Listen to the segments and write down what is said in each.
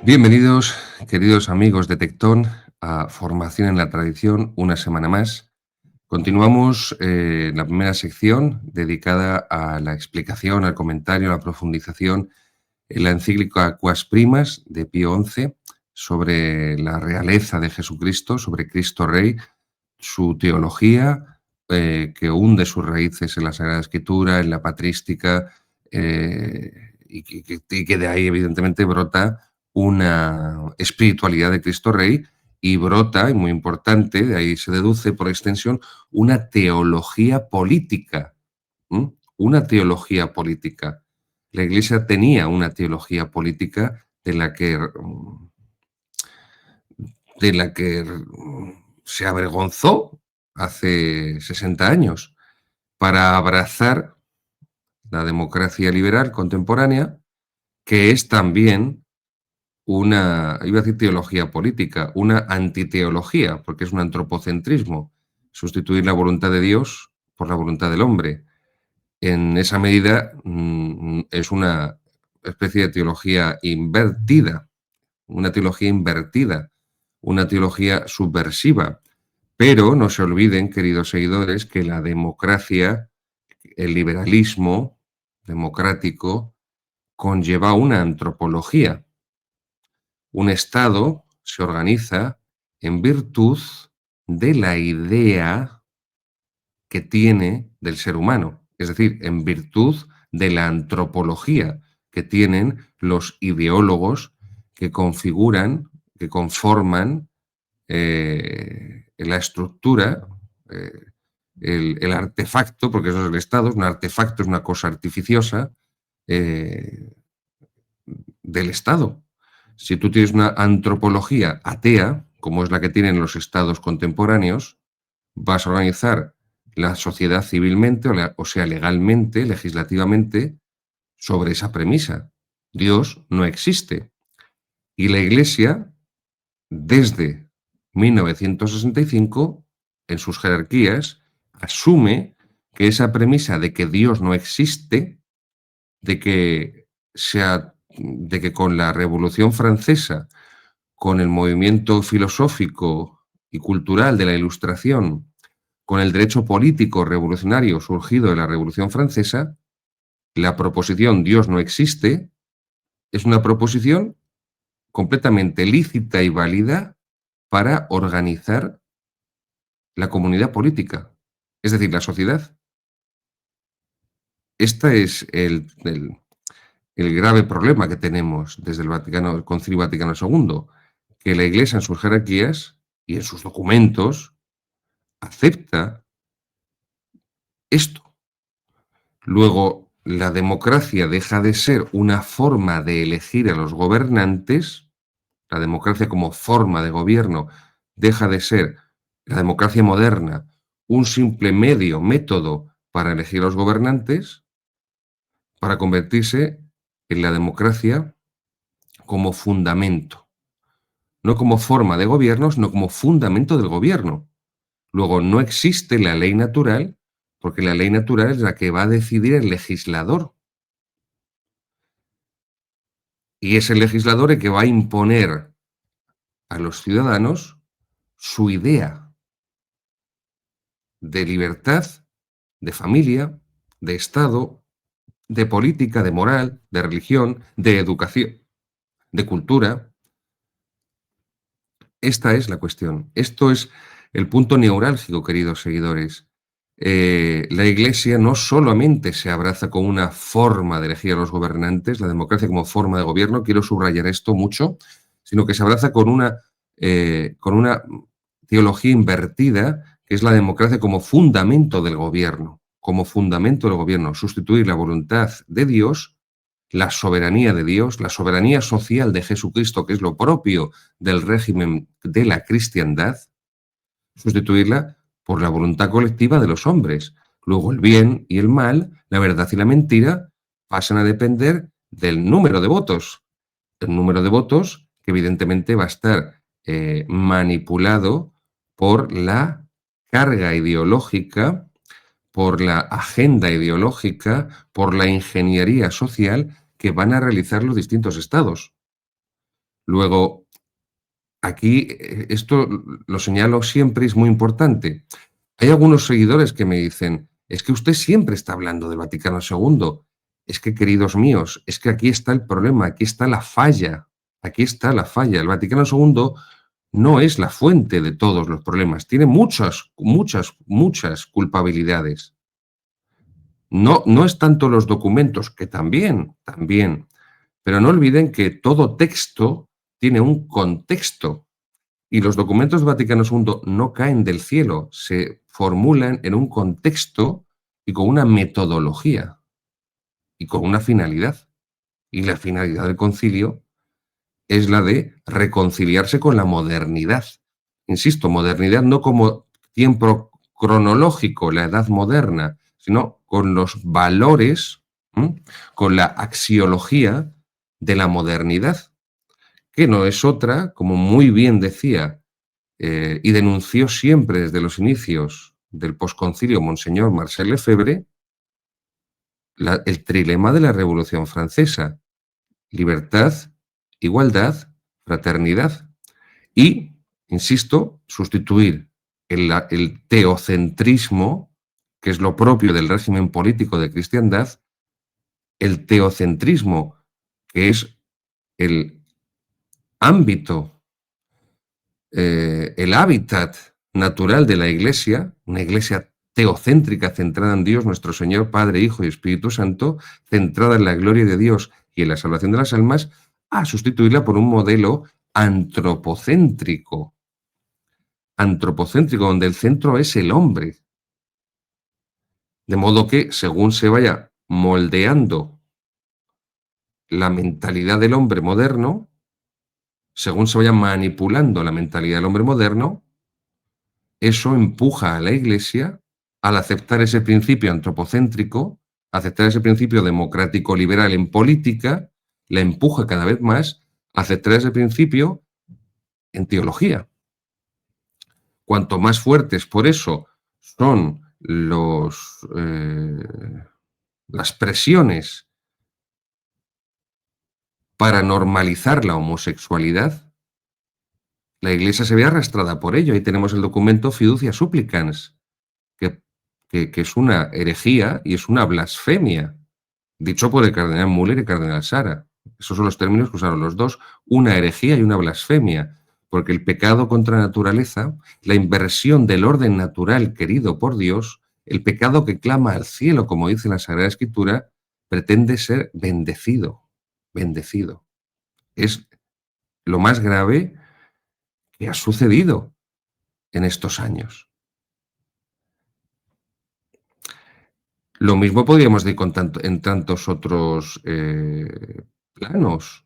Bienvenidos, queridos amigos de Tectón, a Formación en la Tradición, una semana más. Continuamos la primera sección dedicada a la explicación, al comentario, a la profundización en la encíclica Quas Primas de Pío XI sobre la realeza de Jesucristo, sobre Cristo Rey, su teología, que hunde sus raíces en la Sagrada Escritura, en la patrística, y que de ahí evidentemente brota una espiritualidad de Cristo Rey y brota, y muy importante, de ahí se deduce por extensión, una teología política. ¿Mm? Una teología política. La Iglesia tenía una teología política de la que se avergonzó hace 60 años para abrazar la democracia liberal contemporánea, que es también una, iba a decir teología política, una antiteología, porque es un antropocentrismo, sustituir la voluntad de Dios por la voluntad del hombre. En esa medida es una especie de teología invertida, una teología subversiva. Pero no se olviden, queridos seguidores, que la democracia, el liberalismo democrático, conlleva una antropología. Un Estado se organiza en virtud de la idea que tiene del ser humano, es decir, en virtud de la antropología que tienen los ideólogos que configuran, que conforman la estructura, eh, el artefacto, porque eso es el Estado, un artefacto es una cosa artificiosa eh, del Estado. Si tú tienes una antropología atea, como es la que tienen los estados contemporáneos, vas a organizar la sociedad civilmente, o sea, legalmente, legislativamente, sobre esa premisa. Dios no existe. Y la Iglesia, desde 1965, en sus jerarquías, asume que esa premisa de que Dios no existe, de que, de que con la Revolución Francesa, con el movimiento filosófico y cultural de la Ilustración, con el derecho político revolucionario surgido de la Revolución Francesa, la proposición Dios no existe es una proposición completamente lícita y válida para organizar la comunidad política, es decir, la sociedad. Este es el grave problema que tenemos desde el Concilio Vaticano II, que la Iglesia en sus jerarquías y en sus documentos acepta esto. Luego, la democracia deja de ser una forma de elegir a los gobernantes, la democracia como forma de gobierno deja de ser, la democracia moderna, un simple método para elegir a los gobernantes, para convertirse en la democracia como fundamento, no como forma de gobierno, sino como fundamento del gobierno. Luego, no existe la ley natural, porque la ley natural es la que va a decidir el legislador. Y es el legislador el que va a imponer a los ciudadanos su idea de libertad, de familia, de Estado, de política, de moral, de religión, de educación, de cultura. Esta es la cuestión. Esto es el punto neurálgico, queridos seguidores. La Iglesia no solamente se abraza con una forma de elegir a los gobernantes, la democracia como forma de gobierno, quiero subrayar esto mucho, sino que se abraza con una teología invertida, que es la democracia como fundamento del gobierno, sustituir la voluntad de Dios, la soberanía de Dios, la soberanía social de Jesucristo, que es lo propio del régimen de la cristiandad, sustituirla por la voluntad colectiva de los hombres. Luego el bien y el mal, la verdad y la mentira, pasan a depender del número de votos. El número de votos que evidentemente va a estar manipulado por la carga ideológica, por la agenda ideológica, por la ingeniería social que van a realizar los distintos estados. Luego, aquí esto lo señalo siempre y es muy importante. Hay algunos seguidores que me dicen, es que usted siempre está hablando del Vaticano II. Es que, queridos míos, es que aquí está el problema, aquí está la falla, aquí está la falla. El Vaticano II no es la fuente de todos los problemas, tiene muchas, muchas, muchas culpabilidades. No, no es tanto los documentos, que también, también, pero no olviden que todo texto tiene un contexto y los documentos del Vaticano II no caen del cielo, se formulan en un contexto y con una metodología y con una finalidad. Y la finalidad del concilio es la de reconciliarse con la modernidad. Insisto, modernidad no como tiempo cronológico, la edad moderna, sino con los valores, ¿m? Con la axiología de la modernidad, que no es otra, como muy bien decía y denunció siempre desde los inicios del posconcilio Monseñor Marcel Lefebvre, el trilema de la Revolución Francesa: libertad, igualdad, fraternidad. Y, insisto, sustituir el teocentrismo, que es lo propio del régimen político de cristiandad, el teocentrismo, que es el ámbito, el hábitat natural de la Iglesia, una Iglesia teocéntrica centrada en Dios, nuestro Señor, Padre, Hijo y Espíritu Santo, centrada en la gloria de Dios y en la salvación de las almas, a sustituirla por un modelo antropocéntrico, donde el centro es el hombre. De modo que, según se vaya moldeando la mentalidad del hombre moderno, según se vaya manipulando la mentalidad del hombre moderno, eso empuja a la Iglesia al aceptar ese principio antropocéntrico, aceptar ese principio democrático liberal en política, la empuja cada vez más a aceptar ese principio en teología. Cuanto más fuertes, por eso, son las presiones para normalizar la homosexualidad, la Iglesia se ve arrastrada por ello. Ahí tenemos el documento Fiducia Supplicans, que, que es una herejía y es una blasfemia, dicho por el cardenal Müller y el cardenal Sara. Esos son los términos que usaron los dos, una herejía y una blasfemia, porque el pecado contra la naturaleza, la inversión del orden natural querido por Dios, el pecado que clama al cielo, como dice la Sagrada Escritura, pretende ser bendecido, bendecido. Es lo más grave que ha sucedido en estos años. Lo mismo podríamos decir en tantos otros planos.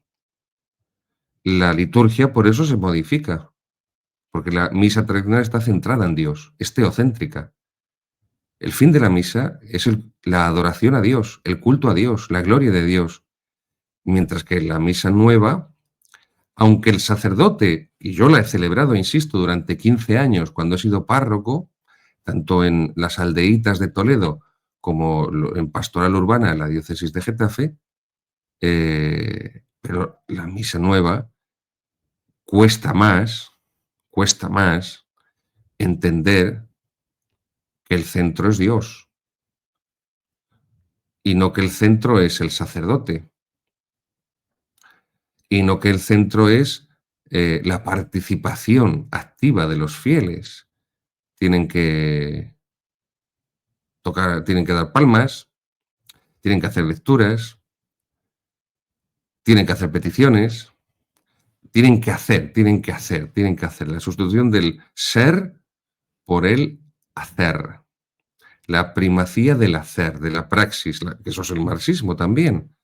La liturgia por eso se modifica, porque la misa tradicional está centrada en Dios, es teocéntrica. El fin de la misa es la adoración a Dios, el culto a Dios, la gloria de Dios, mientras que la misa nueva, aunque el sacerdote, y yo la he celebrado, insisto, durante 15 años cuando he sido párroco, tanto en las aldeitas de Toledo como en pastoral urbana en la diócesis de Getafe, pero la misa nueva cuesta más entender que el centro es Dios y no que el centro es el sacerdote y no que el centro es la participación activa de los fieles. Tienen que tocar, tienen que dar palmas, tienen que hacer lecturas, tienen que hacer peticiones, tienen que hacer. La sustitución del ser por el hacer. La primacía del hacer, de la praxis, que eso es el marxismo también.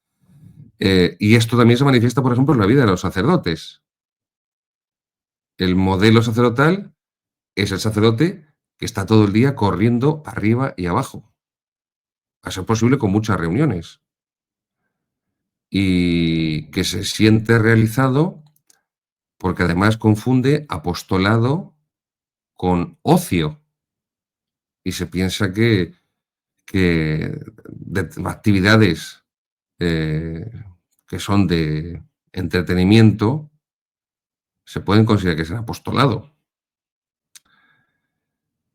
Y esto también se manifiesta, por ejemplo, en la vida de los sacerdotes. El modelo sacerdotal es el sacerdote que está todo el día corriendo arriba y abajo, a ser posible con muchas reuniones, y que se siente realizado porque además confunde apostolado con ocio y se piensa que de actividades que son de entretenimiento se pueden considerar que es el apostolado.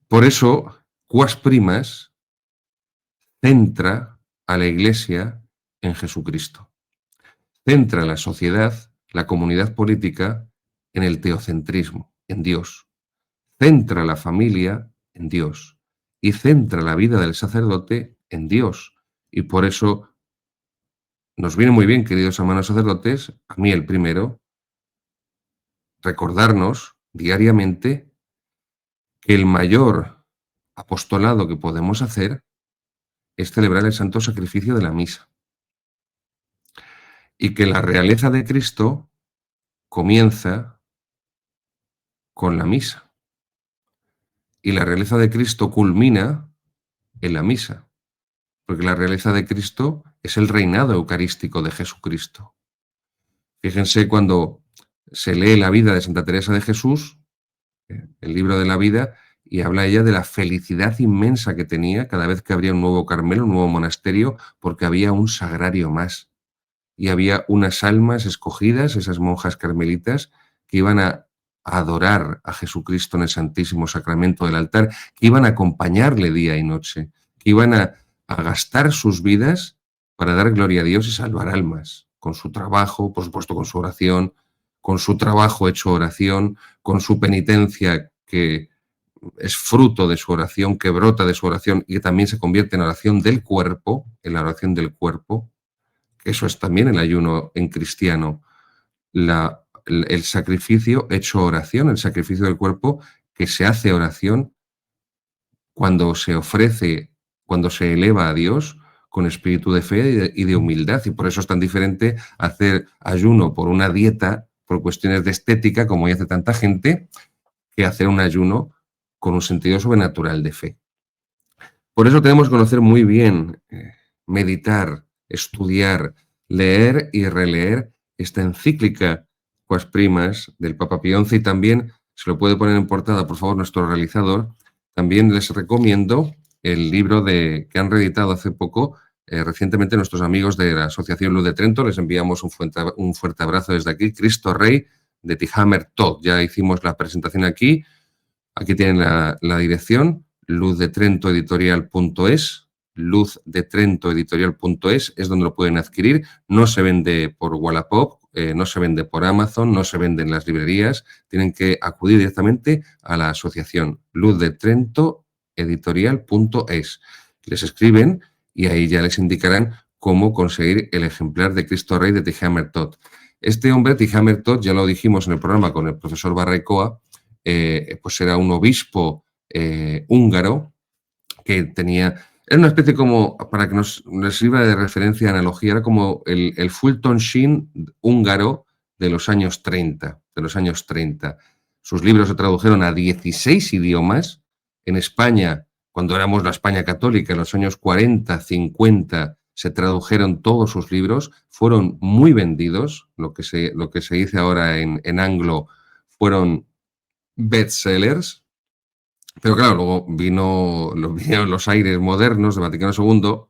Por eso, Quas Primas centra a la Iglesia en Jesucristo. Centra la sociedad, la comunidad política, en el teocentrismo, en Dios. Centra la familia en Dios. Y centra la vida del sacerdote en Dios. Y por eso nos viene muy bien, queridos hermanos sacerdotes, a mí el primero, recordarnos diariamente que el mayor apostolado que podemos hacer es celebrar el santo sacrificio de la misa. Y que la realeza de Cristo comienza con la misa. Y la realeza de Cristo culmina en la misa. Porque la realeza de Cristo es el reinado eucarístico de Jesucristo. Fíjense cuando se lee la vida de Santa Teresa de Jesús, el libro de la vida, y habla ella de la felicidad inmensa que tenía cada vez que habría un nuevo Carmelo, un nuevo monasterio, porque había un sagrario más. Y había unas almas escogidas, esas monjas carmelitas, que iban a adorar a Jesucristo en el Santísimo Sacramento del altar, que iban a acompañarle día y noche, que iban a gastar sus vidas para dar gloria a Dios y salvar almas, con su trabajo, por supuesto con su oración, con su trabajo hecho oración, con su penitencia que es fruto de su oración, que brota de su oración y que también se convierte en oración del cuerpo, en la oración del cuerpo. Eso es también el ayuno en cristiano, el sacrificio hecho oración, el sacrificio del cuerpo que se hace oración cuando se ofrece, cuando se eleva a Dios con espíritu de fe y de humildad. Y por eso es tan diferente hacer ayuno por una dieta, por cuestiones de estética, como hace tanta gente, que hacer un ayuno con un sentido sobrenatural de fe. Por eso tenemos que conocer muy bien, meditar, estudiar, leer y releer esta encíclica Quas Primas del Papa Pío XI y también, se lo puede poner en portada, por favor, nuestro realizador, también les recomiendo el libro que han reeditado hace poco, recientemente nuestros amigos de la Asociación Luz de Trento, les enviamos un fuerte abrazo desde aquí, Cristo Rey, de Tihamer Todd. Ya hicimos la presentación aquí tienen la dirección, luzdetrentoeditorial.es, luzdetrentoeditorial.es, es donde lo pueden adquirir. No se vende por Wallapop, no se vende por Amazon, no se vende en las librerías. Tienen que acudir directamente a la asociación luzdetrentoeditorial.es. Les escriben y ahí ya les indicarán cómo conseguir el ejemplar de Cristo Rey de Tihamer Todd. Este hombre, Tihamer Todd, ya lo dijimnos en el programa con el profesor Barrecoa, pues era un obispo húngaro que tenía... Era una especie como, para que nos sirva de referencia, analogía, era como el Fulton Sheen húngaro de los años 30, Sus libros se tradujeron a 16 idiomas. En España, cuando éramos la España católica, en los años 40, 50, se tradujeron todos sus libros, fueron muy vendidos, lo que se dice ahora en anglo, fueron bestsellers, pero claro, luego vinieron los aires modernos de Vaticano II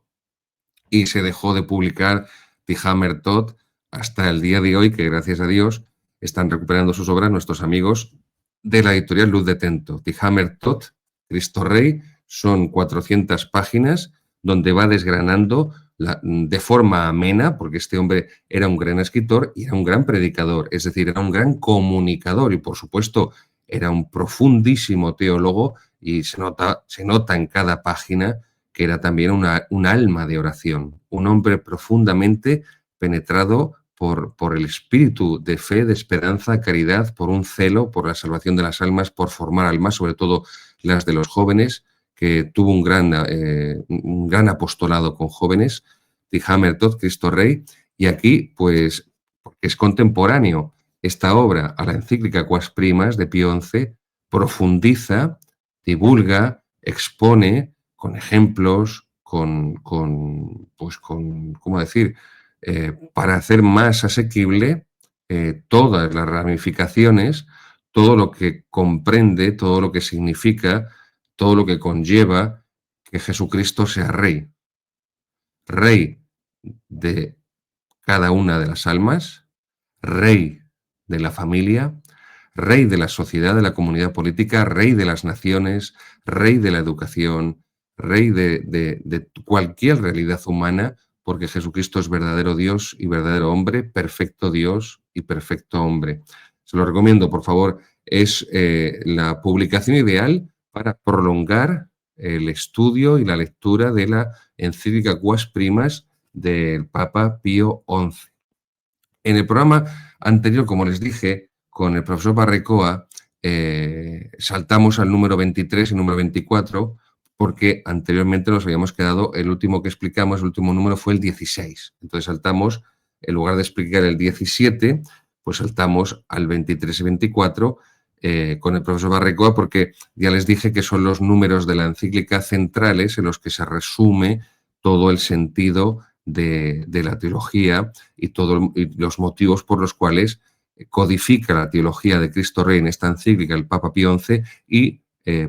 y se dejó de publicar Tihamer Todd hasta el día de hoy, que gracias a Dios están recuperando sus obras nuestros amigos de la editorial Luz de Trento. Tihamer Todd, Cristo Rey, son 400 páginas donde va desgranando de forma amena, porque este hombre era un gran escritor y era un gran predicador, es decir, era un gran comunicador y, por supuesto, era un profundísimo teólogo y se nota en cada página que era también un alma de oración, un hombre profundamente penetrado por el espíritu de fe, de esperanza, caridad, por un celo, por la salvación de las almas, por formar almas, sobre todo las de los jóvenes, que tuvo un gran apostolado con jóvenes, Tihamer Todd, Cristo Rey, y aquí, pues, porque es contemporáneo, esta obra a la encíclica Quas Primas de Pío XI profundiza, divulga, expone con ejemplos, ¿cómo decir? Para hacer más asequible todas las ramificaciones, todo lo que comprende, todo lo que significa, todo lo que conlleva que Jesucristo sea Rey. Rey de cada una de las almas, Rey de la familia, rey de la sociedad, de la comunidad política, rey de las naciones, rey de la educación, rey de cualquier realidad humana, porque Jesucristo es verdadero Dios y verdadero hombre, perfecto Dios y perfecto hombre. Se lo recomiendo, por favor. Es la publicación ideal para prolongar el estudio y la lectura de la encíclica Quas Primas del Papa Pío XI. En el programa anterior, como les dije, con el profesor Barrecoa, saltamos al número 23 y número 24, porque anteriormente nos habíamos quedado, el último que explicamos, el último número fue el 16. Entonces saltamos, en lugar de explicar el 17, pues saltamos al 23 y 24 con el profesor Barrecoa, porque ya les dije que son los números de la encíclica centrales en los que se resume todo el sentido de la teología y todos los motivos por los cuales codifica la teología de Cristo Rey en esta encíclica el Papa Pío XI y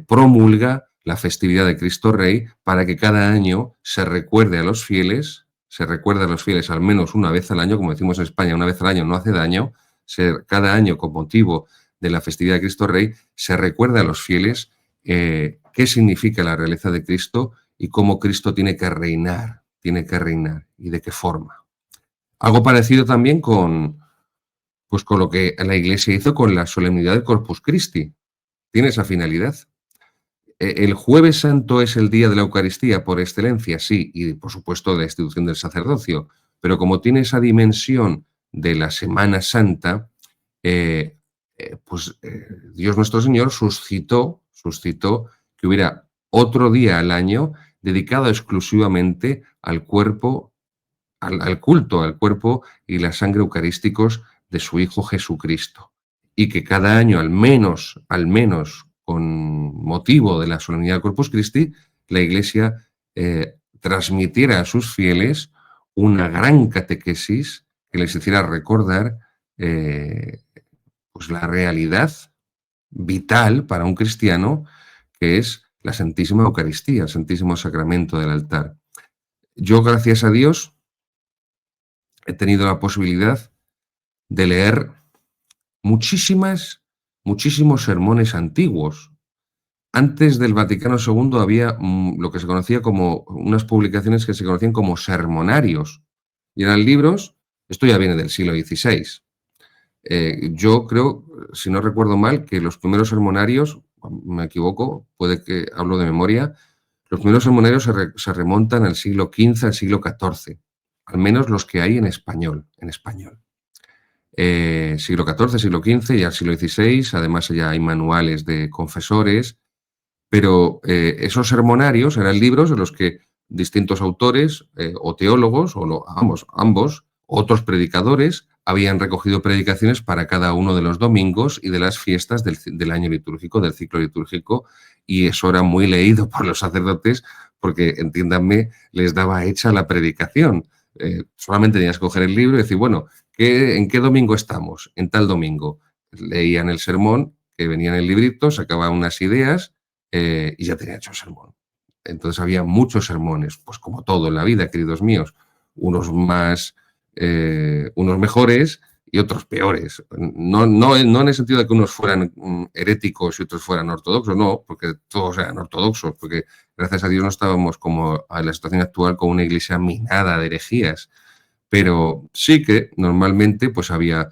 promulga la festividad de Cristo Rey para que cada año se recuerde a los fieles, al menos una vez al año, como decimos en España, una vez al año no hace daño, cada año con motivo de la festividad de Cristo Rey se recuerda a los fieles qué significa la realeza de Cristo y cómo Cristo tiene que reinar y de qué forma. Algo parecido también pues con lo que la Iglesia hizo con la solemnidad del Corpus Christi. Tiene esa finalidad. ¿El Jueves Santo es el día de la Eucaristía por excelencia? Sí, y por supuesto de la institución del sacerdocio, pero como tiene esa dimensión de la Semana Santa, Dios nuestro Señor suscitó que hubiera otro día al año dedicado exclusivamente al cuerpo, al culto, al cuerpo y la sangre eucarísticos de su Hijo Jesucristo. Y que cada año, al menos con motivo de la solemnidad del Corpus Christi, la Iglesia transmitiera a sus fieles una gran catequesis que les hiciera recordar pues la realidad vital para un cristiano, que es la Santísima Eucaristía, el Santísimo Sacramento del altar. Yo, gracias a Dios, he tenido la posibilidad de leer muchísimos sermones antiguos. Antes del Vaticano II había lo que se conocía como unas publicaciones que se conocían como sermonarios. Y eran libros, esto ya viene del siglo XVI. Yo creo, si no recuerdo mal, que los primeros sermonarios, me equivoco, puede que hablo de memoria, los primeros sermonarios se remontan al siglo XV, al siglo XIV, al menos los que hay en español. Siglo XIV, siglo XV y al siglo XVI, además ya hay manuales de confesores, pero esos sermonarios eran libros en los que distintos autores o teólogos, ambos, otros predicadores, habían recogido predicaciones para cada uno de los domingos y de las fiestas del año litúrgico, del ciclo litúrgico, y eso era muy leído por los sacerdotes porque, entiéndanme, les daba hecha la predicación. Solamente tenías que coger el libro y decir, bueno, ¿en qué domingo estamos? En tal domingo. Leían el sermón que venía en el librito, sacaban unas ideas y ya tenía hecho el sermón. Entonces había muchos sermones, pues como todo en la vida, queridos míos, unos mejores y otros peores. No en el sentido de que unos fueran heréticos y otros fueran ortodoxos, no, porque todos eran ortodoxos, porque gracias a Dios no estábamos como a la situación actual con una iglesia minada de herejías, pero sí que normalmente pues había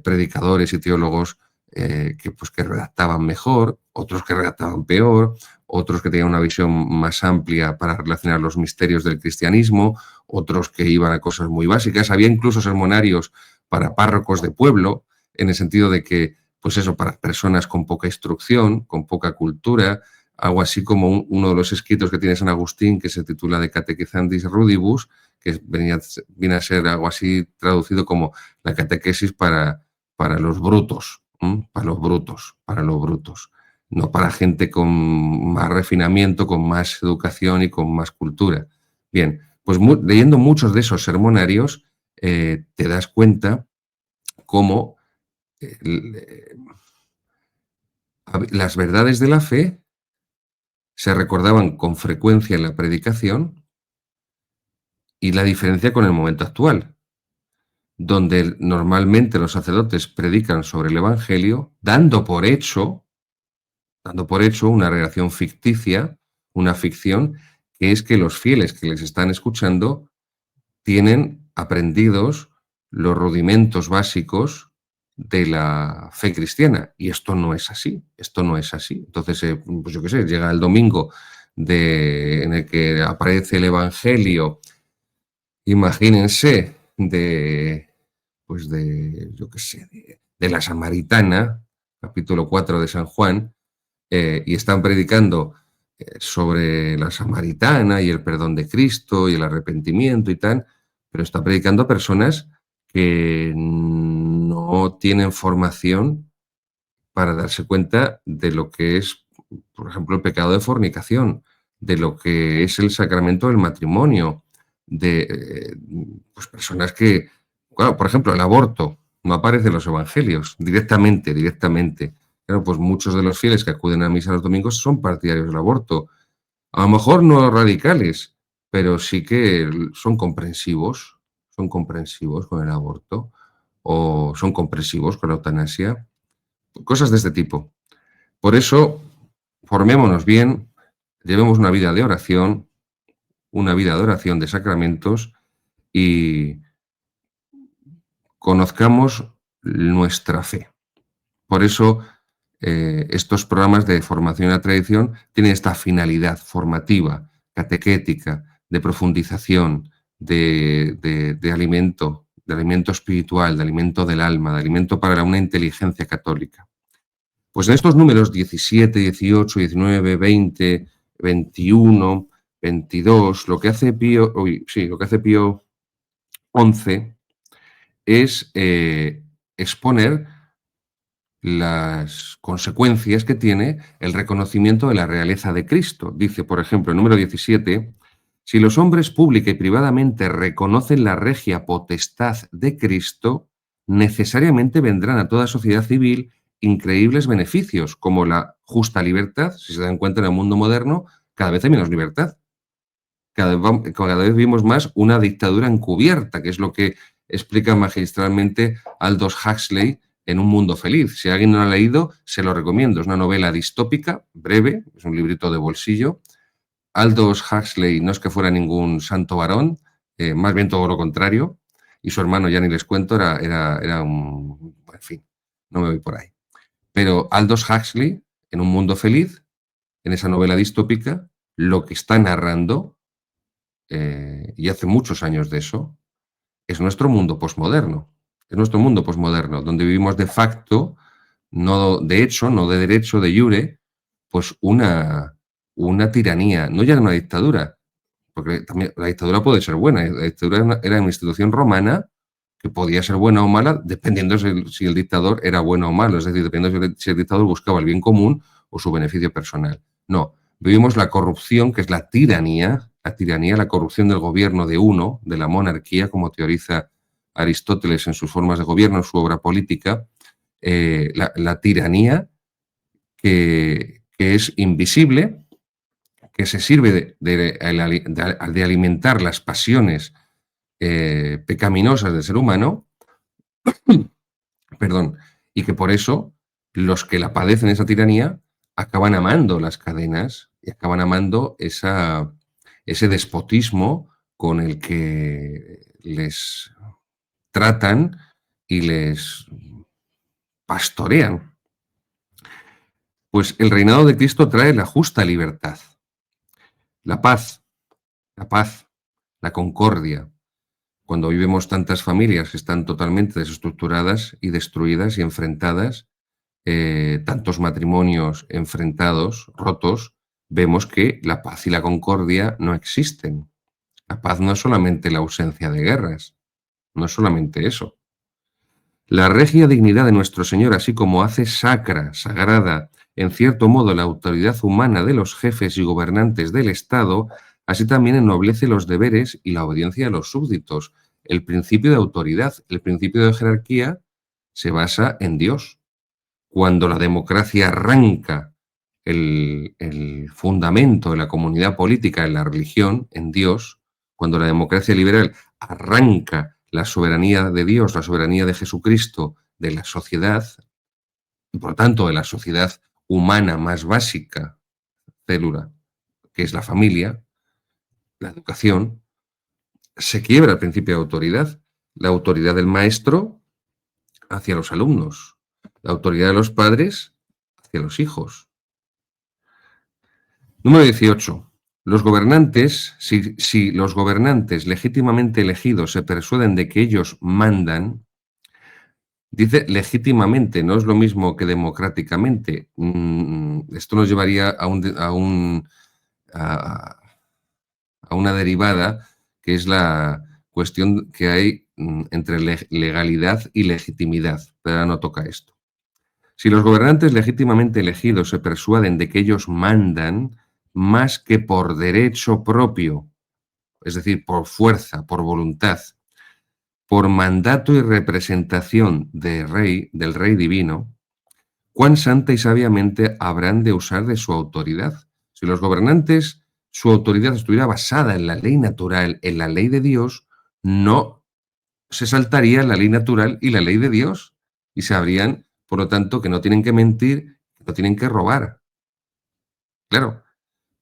predicadores y teólogos que redactaban mejor, otros que redactaban peor, otros que tenían una visión más amplia para relacionar los misterios del cristianismo, otros que iban a cosas muy básicas. Había incluso sermonarios para párrocos de pueblo, en el sentido de que, pues eso, para personas con poca instrucción, con poca cultura, algo así como uno de los escritos que tiene San Agustín, que se titula De Catechizandis Rudibus, que viene a ser algo así traducido como la catequesis para los brutos, para los brutos, no para gente con más refinamiento, con más educación y con más cultura. Bien, pues leyendo muchos de esos sermonarios te das cuenta cómo las verdades de la fe se recordaban con frecuencia en la predicación y la diferencia con el momento actual. donde normalmente los sacerdotes predican sobre el Evangelio, dando por hecho una relación ficticia, una ficción, que es que los fieles que les están escuchando tienen aprendidos los rudimentos básicos de la fe cristiana. Y esto no es así, esto no es así. Entonces, pues yo qué sé, llega el domingo en el que aparece el Evangelio, imagínense, yo qué sé, de la Samaritana, capítulo 4 de San Juan, y están predicando sobre la Samaritana y el perdón de Cristo y el arrepentimiento y tal, pero están predicando a personas que no tienen formación para darse cuenta de lo que es, por ejemplo, el pecado de fornicación, de lo que es el sacramento del matrimonio, de pues personas que, claro, por ejemplo, el aborto no aparece en los evangelios directamente. Claro, pues muchos de los fieles que acuden a misa los domingos son partidarios del aborto. A lo mejor no radicales, pero sí que son comprensivos con el aborto o son comprensivos con la eutanasia, cosas de este tipo. Por eso, formémonos bien, llevemos una vida de oración, de sacramentos y conozcamos nuestra fe. Por eso, estos programas de formación en la tradición tienen esta finalidad formativa, catequética, de profundización, de alimento espiritual, de alimento del alma, de alimento para una inteligencia católica. Pues en estos números 17, 18, 19, 20, 21, 22, lo que hace Pío XI es exponer las consecuencias que tiene el reconocimiento de la realeza de Cristo. Dice, por ejemplo, el número 17, si los hombres pública y privadamente reconocen la regia potestad de Cristo, necesariamente vendrán a toda sociedad civil increíbles beneficios, como la justa libertad. Si se dan cuenta, en el mundo moderno cada vez hay menos libertad. Cada vez vimos más una dictadura encubierta, que es lo que explica magistralmente Aldous Huxley en Un mundo feliz. Si alguien no lo ha leído, se lo recomiendo. Es una novela distópica, breve, es un librito de bolsillo. Aldous Huxley no es que fuera ningún santo varón, más bien todo lo contrario, y su hermano, ya ni les cuento, era un... En fin, no me voy por ahí. Pero Aldous Huxley, en Un mundo feliz, en esa novela distópica, lo que está narrando, y hace muchos años de eso, es nuestro mundo posmoderno. Es nuestro mundo posmoderno, donde vivimos de facto, no de hecho, no de derecho, de iure, pues una tiranía, no ya una dictadura, porque también la dictadura puede ser buena. La dictadura era una institución romana que podía ser buena o mala, dependiendo si el dictador era bueno o malo, es decir, dependiendo si el dictador buscaba el bien común o su beneficio personal. No, vivimos la corrupción, que es la tiranía, la corrupción del gobierno de uno, de la monarquía, como teoriza Aristóteles en sus formas de gobierno, en su obra política, la tiranía que es invisible, que se sirve de alimentar las pasiones pecaminosas del ser humano, perdón, y que por eso los que la padecen esa tiranía acaban amando las cadenas y acaban amando ese despotismo con el que les tratan y les pastorean. Pues el reinado de Cristo trae la justa libertad, la paz, la concordia. Cuando vivimos tantas familias que están totalmente desestructuradas y destruidas y enfrentadas, tantos matrimonios enfrentados, rotos, vemos que la paz y la concordia no existen. La paz no es solamente la ausencia de guerras, no es solamente eso. La regia dignidad de nuestro Señor, así como hace sacra, sagrada, en cierto modo, la autoridad humana de los jefes y gobernantes del Estado, así también ennoblece los deberes y la obediencia de los súbditos. El principio de autoridad, el principio de jerarquía, se basa en Dios. Cuando la democracia arranca el fundamento de la comunidad política en la religión, en Dios, cuando la democracia liberal arranca la soberanía de Dios, la soberanía de Jesucristo de la sociedad, y por lo tanto de la sociedad humana más básica, célula, que es la familia, la educación, se quiebra el principio de autoridad. La autoridad del maestro hacia los alumnos, la autoridad de los padres hacia los hijos. Número 18. Los gobernantes, si los gobernantes legítimamente elegidos se persuaden de que ellos mandan, dice legítimamente, no es lo mismo que democráticamente. Esto nos llevaría a una derivada que es la cuestión que hay entre legalidad y legitimidad, pero ahora no toca esto. Si los gobernantes legítimamente elegidos se persuaden de que ellos mandan más que por derecho propio, es decir, por fuerza, por voluntad, por mandato y representación del rey divino, cuán santa y sabiamente habrán de usar de su autoridad. Si los gobernantes, su autoridad estuviera basada en la ley natural, en la ley de Dios, no se saltaría la ley natural y la ley de Dios y sabrían, por lo tanto, que no tienen que mentir, que no tienen que robar. Claro,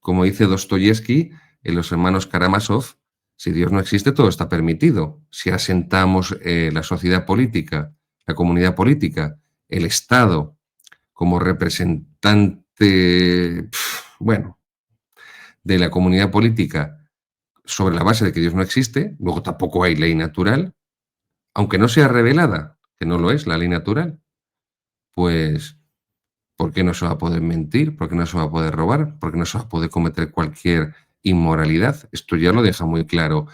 como dice Dostoyevsky en Los hermanos Karamazov, si Dios no existe, todo está permitido. Si asentamos la sociedad política, la comunidad política, el Estado, como representante, bueno, de la comunidad política sobre la base de que Dios no existe, luego tampoco hay ley natural, aunque no sea revelada, que no lo es la ley natural, pues ¿por qué no se va a poder mentir? ¿Por qué no se va a poder robar? ¿Por qué no se va a poder cometer cualquier inmoralidad? Esto ya lo deja muy claro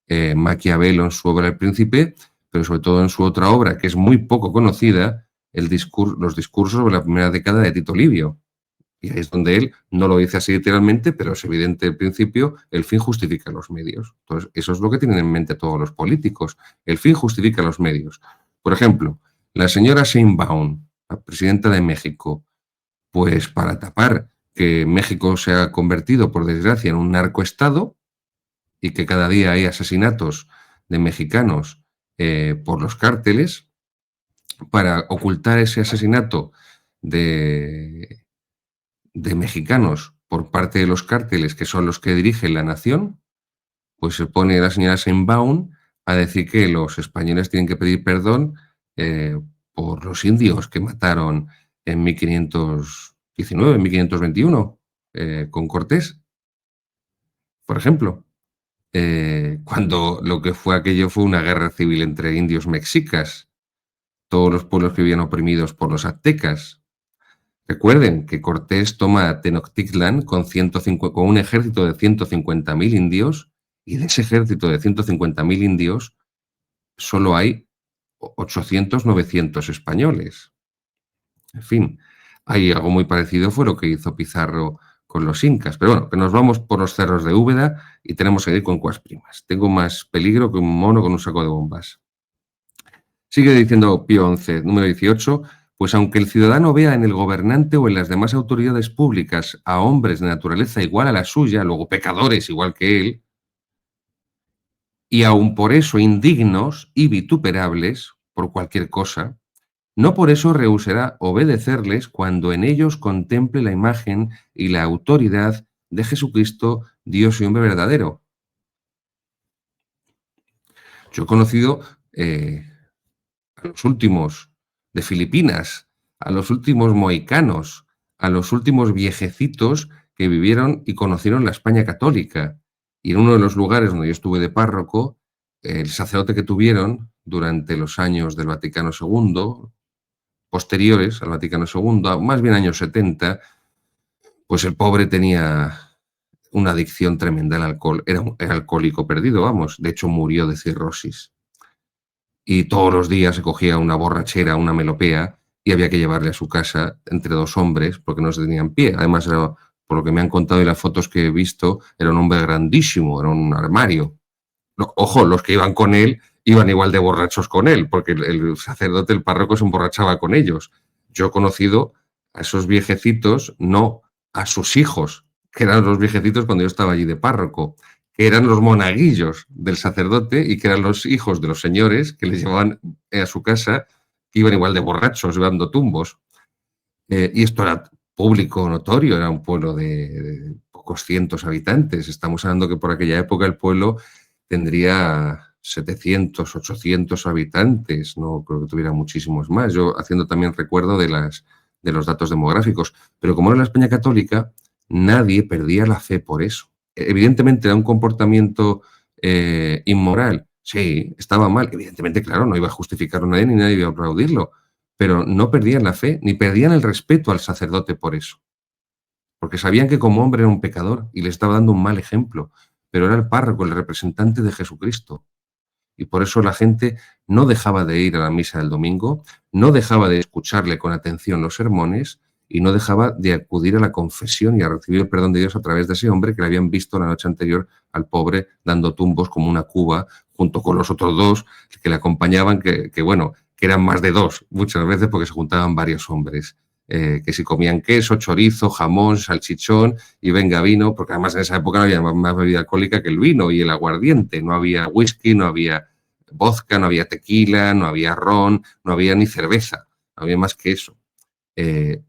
Maquiavelo en su obra El Príncipe, pero sobre todo en su otra obra, que es muy poco conocida, los discursos sobre la primera década de Tito Livio. Y ahí es donde él no lo dice así literalmente, pero es evidente al principio, el fin justifica los medios. Entonces, eso es lo que tienen en mente todos los políticos. El fin justifica los medios. Por ejemplo, la señora Sheinbaum, la presidenta de México, pues para tapar que México se ha convertido, por desgracia, en un narcoestado y que cada día hay asesinatos de mexicanos por los cárteles, para ocultar ese asesinato de mexicanos por parte de los cárteles, que son los que dirigen la nación, pues se pone la señora Sheinbaum a decir que los españoles tienen que pedir perdón por los indios que mataron en 1519, en 1521, con Cortés, por ejemplo. Cuando lo que fue aquello fue una guerra civil entre indios mexicas, todos los pueblos que vivían oprimidos por los aztecas. Recuerden que Cortés toma Tenochtitlan con un ejército de 150.000 indios, y de ese ejército de 150.000 indios solo hay 800, 900 españoles. En fin, hay algo muy parecido fue lo que hizo Pizarro con los incas. Pero bueno, que nos vamos por los cerros de Úbeda y tenemos que ir con cuas primas. Tengo más peligro que un mono con un saco de bombas. Sigue diciendo Pío XI, número 18, pues aunque el ciudadano vea en el gobernante o en las demás autoridades públicas a hombres de naturaleza igual a la suya, luego pecadores igual que él, y aun por eso indignos y vituperables por cualquier cosa, no por eso rehusará obedecerles cuando en ellos contemple la imagen y la autoridad de Jesucristo, Dios y hombre verdadero. Yo he conocido a los últimos de Filipinas, a los últimos mohicanos, a los últimos viejecitos que vivieron y conocieron la España católica. Y en uno de los lugares donde yo estuve de párroco, el sacerdote que tuvieron durante los años del Vaticano II, posteriores al Vaticano II, más bien años 70, pues el pobre tenía una adicción tremenda al alcohol. Era alcohólico perdido, vamos. De hecho, murió de cirrosis. Y todos los días se cogía una borrachera, una melopea, y había que llevarle a su casa entre dos hombres porque no se tenían pie. Además, por lo que me han contado y las fotos que he visto, era un hombre grandísimo, era un armario. Ojo, los que iban con él iban igual de borrachos con él, porque el sacerdote, el párroco, se emborrachaba con ellos. Yo he conocido a esos viejecitos, no a sus hijos, que eran los viejecitos cuando yo estaba allí de párroco. que eran los monaguillos del sacerdote y que eran los hijos de los señores que les llevaban a su casa, que iban igual de borrachos, llevando tumbos. Y esto era público, notorio, era un pueblo de pocos cientos habitantes. Estamos hablando que por aquella época el pueblo tendría 700, 800 habitantes, no creo que tuviera muchísimos más. Yo haciendo también recuerdo de los datos demográficos. Pero como era la España católica, nadie perdía la fe por eso. Evidentemente era un comportamiento inmoral. Sí, estaba mal. Evidentemente, claro, no iba a justificarlo nadie ni nadie iba a aplaudirlo, pero no perdían la fe ni perdían el respeto al sacerdote por eso. Porque sabían que como hombre era un pecador y le estaba dando un mal ejemplo, pero era el párroco, el representante de Jesucristo. Y por eso la gente no dejaba de ir a la misa del domingo, no dejaba de escucharle con atención los sermones y no dejaba de acudir a la confesión y a recibir el perdón de Dios a través de ese hombre que le habían visto la noche anterior al pobre dando tumbos como una cuba junto con los otros dos que le acompañaban, que bueno, que eran más de dos muchas veces porque se juntaban varios hombres. Que si comían queso, chorizo, jamón, salchichón y venga vino, porque además en esa época no había más bebida alcohólica que el vino y el aguardiente, no había whisky, no había vodka, no había tequila, no había ron, no había ni cerveza, no había más que eso.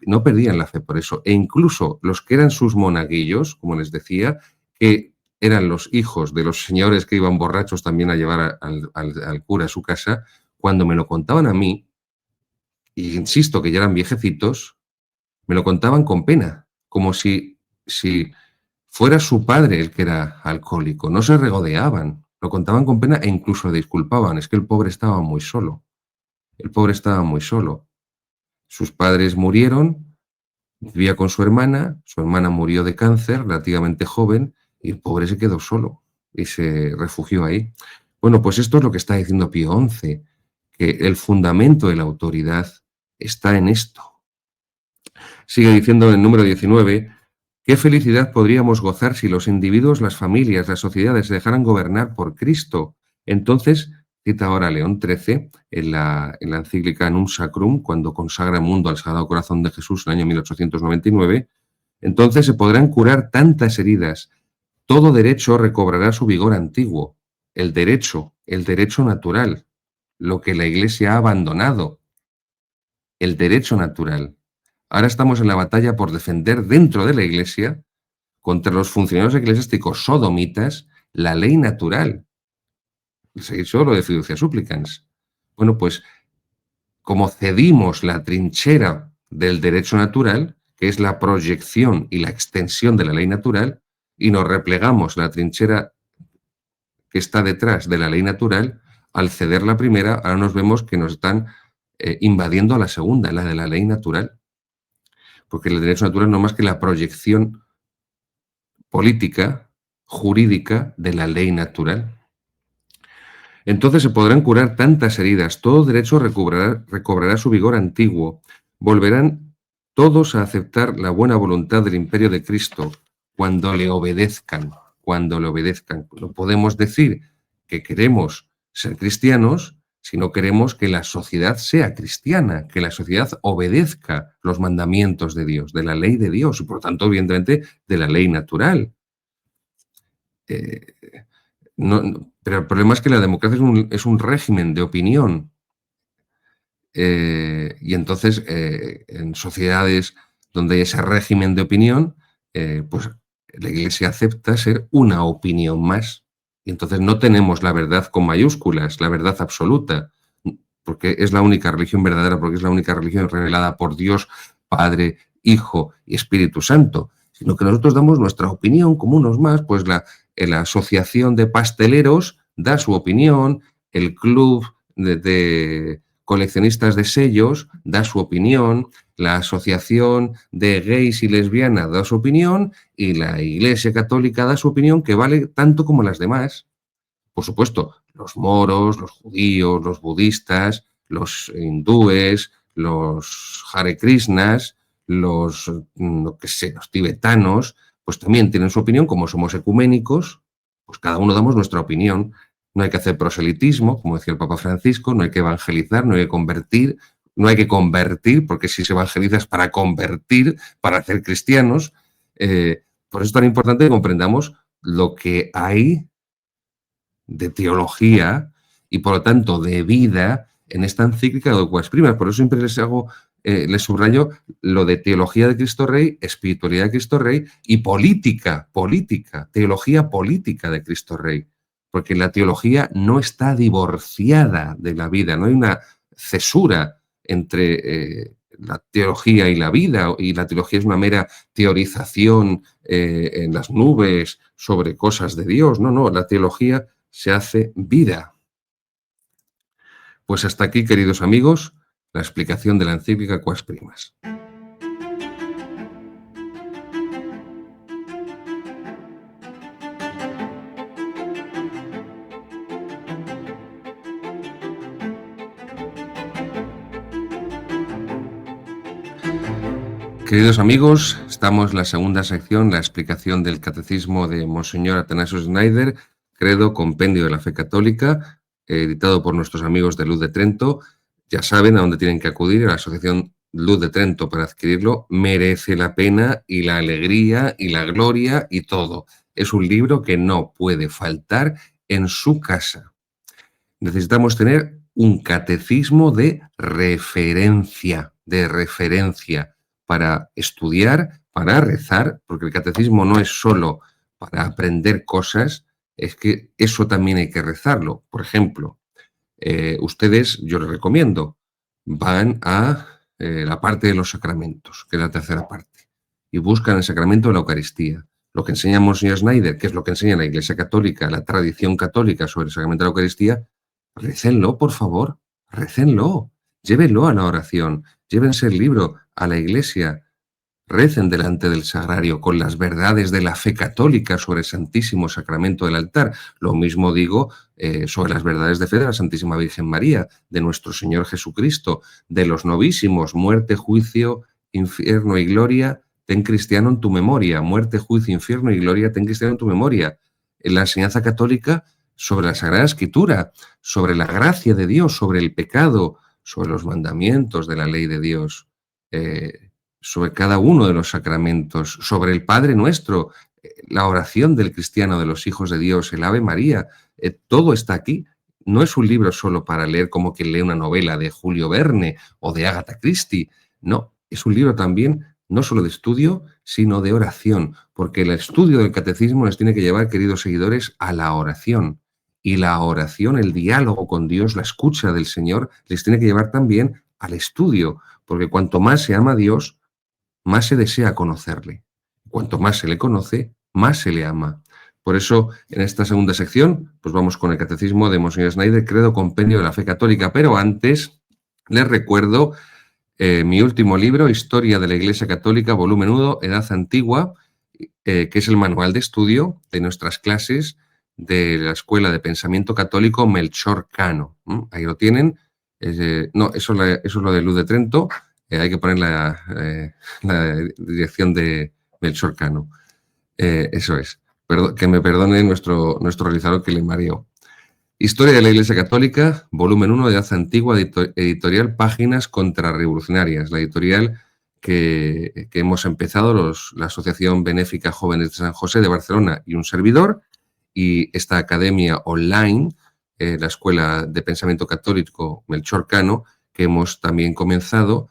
No perdían la fe por eso. E incluso los que eran sus monaguillos, como les decía, que eran los hijos de los señores que iban borrachos también a llevar al cura a su casa, cuando me lo contaban a mí, y insisto que ya eran viejecitos, me lo contaban con pena, como si fuera su padre el que era alcohólico. No se regodeaban, lo contaban con pena e incluso le disculpaban. Es que el pobre estaba muy solo. El pobre estaba muy solo. Sus padres murieron, vivía con su hermana murió de cáncer relativamente joven y el pobre se quedó solo y se refugió ahí. Bueno, pues esto es lo que está diciendo Pío XI, que el fundamento de la autoridad está en esto. Sigue diciendo en el número 19, ¿qué felicidad podríamos gozar si los individuos, las familias, las sociedades se dejaran gobernar por Cristo? Entonces, cita ahora León XIII en la encíclica Nunc Sacrum, cuando consagra el mundo al Sagrado Corazón de Jesús en el año 1899, entonces se podrán curar tantas heridas. Todo derecho recobrará su vigor antiguo. El derecho natural, lo que la Iglesia ha abandonado, el derecho natural. Ahora estamos en la batalla por defender dentro de la Iglesia, contra los funcionarios eclesiásticos sodomitas, la ley natural. Les he dicho lo de fiducia supplicans. Bueno, pues como cedimos la trinchera del derecho natural, que es la proyección y la extensión de la ley natural, y nos replegamos la trinchera que está detrás de la ley natural, al ceder la primera, ahora nos vemos que nos están invadiendo a la segunda, la de la ley natural. Porque el derecho natural no es más que la proyección política, jurídica, de la ley natural. Entonces se podrán curar tantas heridas, todo derecho recobrará su vigor antiguo, volverán todos a aceptar la buena voluntad del imperio de Cristo cuando le obedezcan, cuando le obedezcan. No podemos decir que queremos ser cristianos si no queremos que la sociedad sea cristiana, que la sociedad obedezca los mandamientos de Dios, de la ley de Dios y por tanto, evidentemente, de la ley natural. Pero el problema es que la democracia es un régimen de opinión. Y entonces, en sociedades donde hay ese régimen de opinión, pues la Iglesia acepta ser una opinión más. Y entonces no tenemos la verdad con mayúsculas, la verdad absoluta, porque es la única religión verdadera, porque es la única religión revelada por Dios, Padre, Hijo y Espíritu Santo, sino que nosotros damos nuestra opinión como unos más, pues la asociación de pasteleros da su opinión, el club de coleccionistas de sellos da su opinión, la asociación de gays y lesbianas da su opinión y la Iglesia Católica da su opinión, que vale tanto como las demás. Por supuesto, los moros, los judíos, los budistas, los hindúes, los Hare Krishnas, los tibetanos, pues también tienen su opinión. Como somos ecuménicos, pues cada uno damos nuestra opinión. No hay que hacer proselitismo, como decía el Papa Francisco, no hay que evangelizar, no hay que convertir, porque si se evangeliza es para convertir, para hacer cristianos. Por eso es tan importante que comprendamos lo que hay de teología y, por lo tanto, de vida en esta encíclica de Quas Primas. Por eso siempre les subrayo lo de teología de Cristo Rey, espiritualidad de Cristo Rey y política, teología política de Cristo Rey. Porque la teología no está divorciada de la vida, no hay una cesura entre la teología y la vida, y la teología es una mera teorización en las nubes sobre cosas de Dios. No, la teología se hace vida. Pues hasta aquí, queridos amigos, la explicación de la encíclica Quas Primas. Queridos amigos, estamos en la segunda sección, la explicación del Catecismo de Monseñor Atanasio Schneider, Credo, Compendio de la Fe Católica, editado por nuestros amigos de Luz de Trento. Ya saben a dónde tienen que acudir, a la Asociación Luz de Trento para adquirirlo. Merece la pena y la alegría y la gloria y todo. Es un libro que no puede faltar en su casa. Necesitamos tener un catecismo de referencia, para estudiar, para rezar, porque el catecismo no es solo para aprender cosas, es que eso también hay que rezarlo. Por ejemplo, ustedes, yo les recomiendo, van a la parte de los sacramentos, que es la tercera parte, y buscan el sacramento de la Eucaristía. Lo que enseña Monseñor Schneider, que es lo que enseña la Iglesia Católica, la tradición católica sobre el sacramento de la Eucaristía, récenlo, por favor, récenlo, llévenlo a la oración, llévense el libro a la iglesia, recen delante del sagrario con las verdades de la fe católica sobre el Santísimo Sacramento del altar. Lo mismo digo sobre las verdades de fe de la Santísima Virgen María, de nuestro Señor Jesucristo, de los novísimos, muerte, juicio, infierno y gloria, ten cristiano en tu memoria, muerte, juicio, infierno y gloria, ten cristiano en tu memoria. En la enseñanza católica sobre la Sagrada Escritura, sobre la gracia de Dios, sobre el pecado, sobre los mandamientos de la ley de Dios, sobre cada uno de los sacramentos, sobre el Padre Nuestro, la oración del cristiano, de los hijos de Dios, el Ave María, todo está aquí. No es un libro solo para leer como quien lee una novela de Julio Verne o de Agatha Christie. No, es un libro también no solo de estudio, sino de oración, porque el estudio del catecismo les tiene que llevar, queridos seguidores, a la oración. Y la oración, el diálogo con Dios, la escucha del Señor, les tiene que llevar también al estudio, porque cuanto más se ama a Dios, más se desea conocerle. Cuanto más se le conoce, más se le ama. Por eso, en esta segunda sección, pues vamos con el Catecismo de Monseñor Schneider, Credo, Compendio de la Fe Católica. Pero antes, les recuerdo mi último libro, Historia de la Iglesia Católica, volumen 1, Edad Antigua, que es el manual de estudio de nuestras clases de la Escuela de Pensamiento Católico Melchor Cano. Ahí lo tienen. No, eso es lo de Luz de Trento. Hay que poner la dirección de Melchor Cano. Eso es. Que me perdone nuestro realizador que le mareó. Historia de la Iglesia Católica, volumen 1, de Edad Antigua, editorial Páginas Contrarrevolucionarias, la editorial que hemos empezado la Asociación Benéfica Jóvenes de San José de Barcelona y un servidor, y esta academia online, la Escuela de Pensamiento Católico Melchor Cano, que hemos también comenzado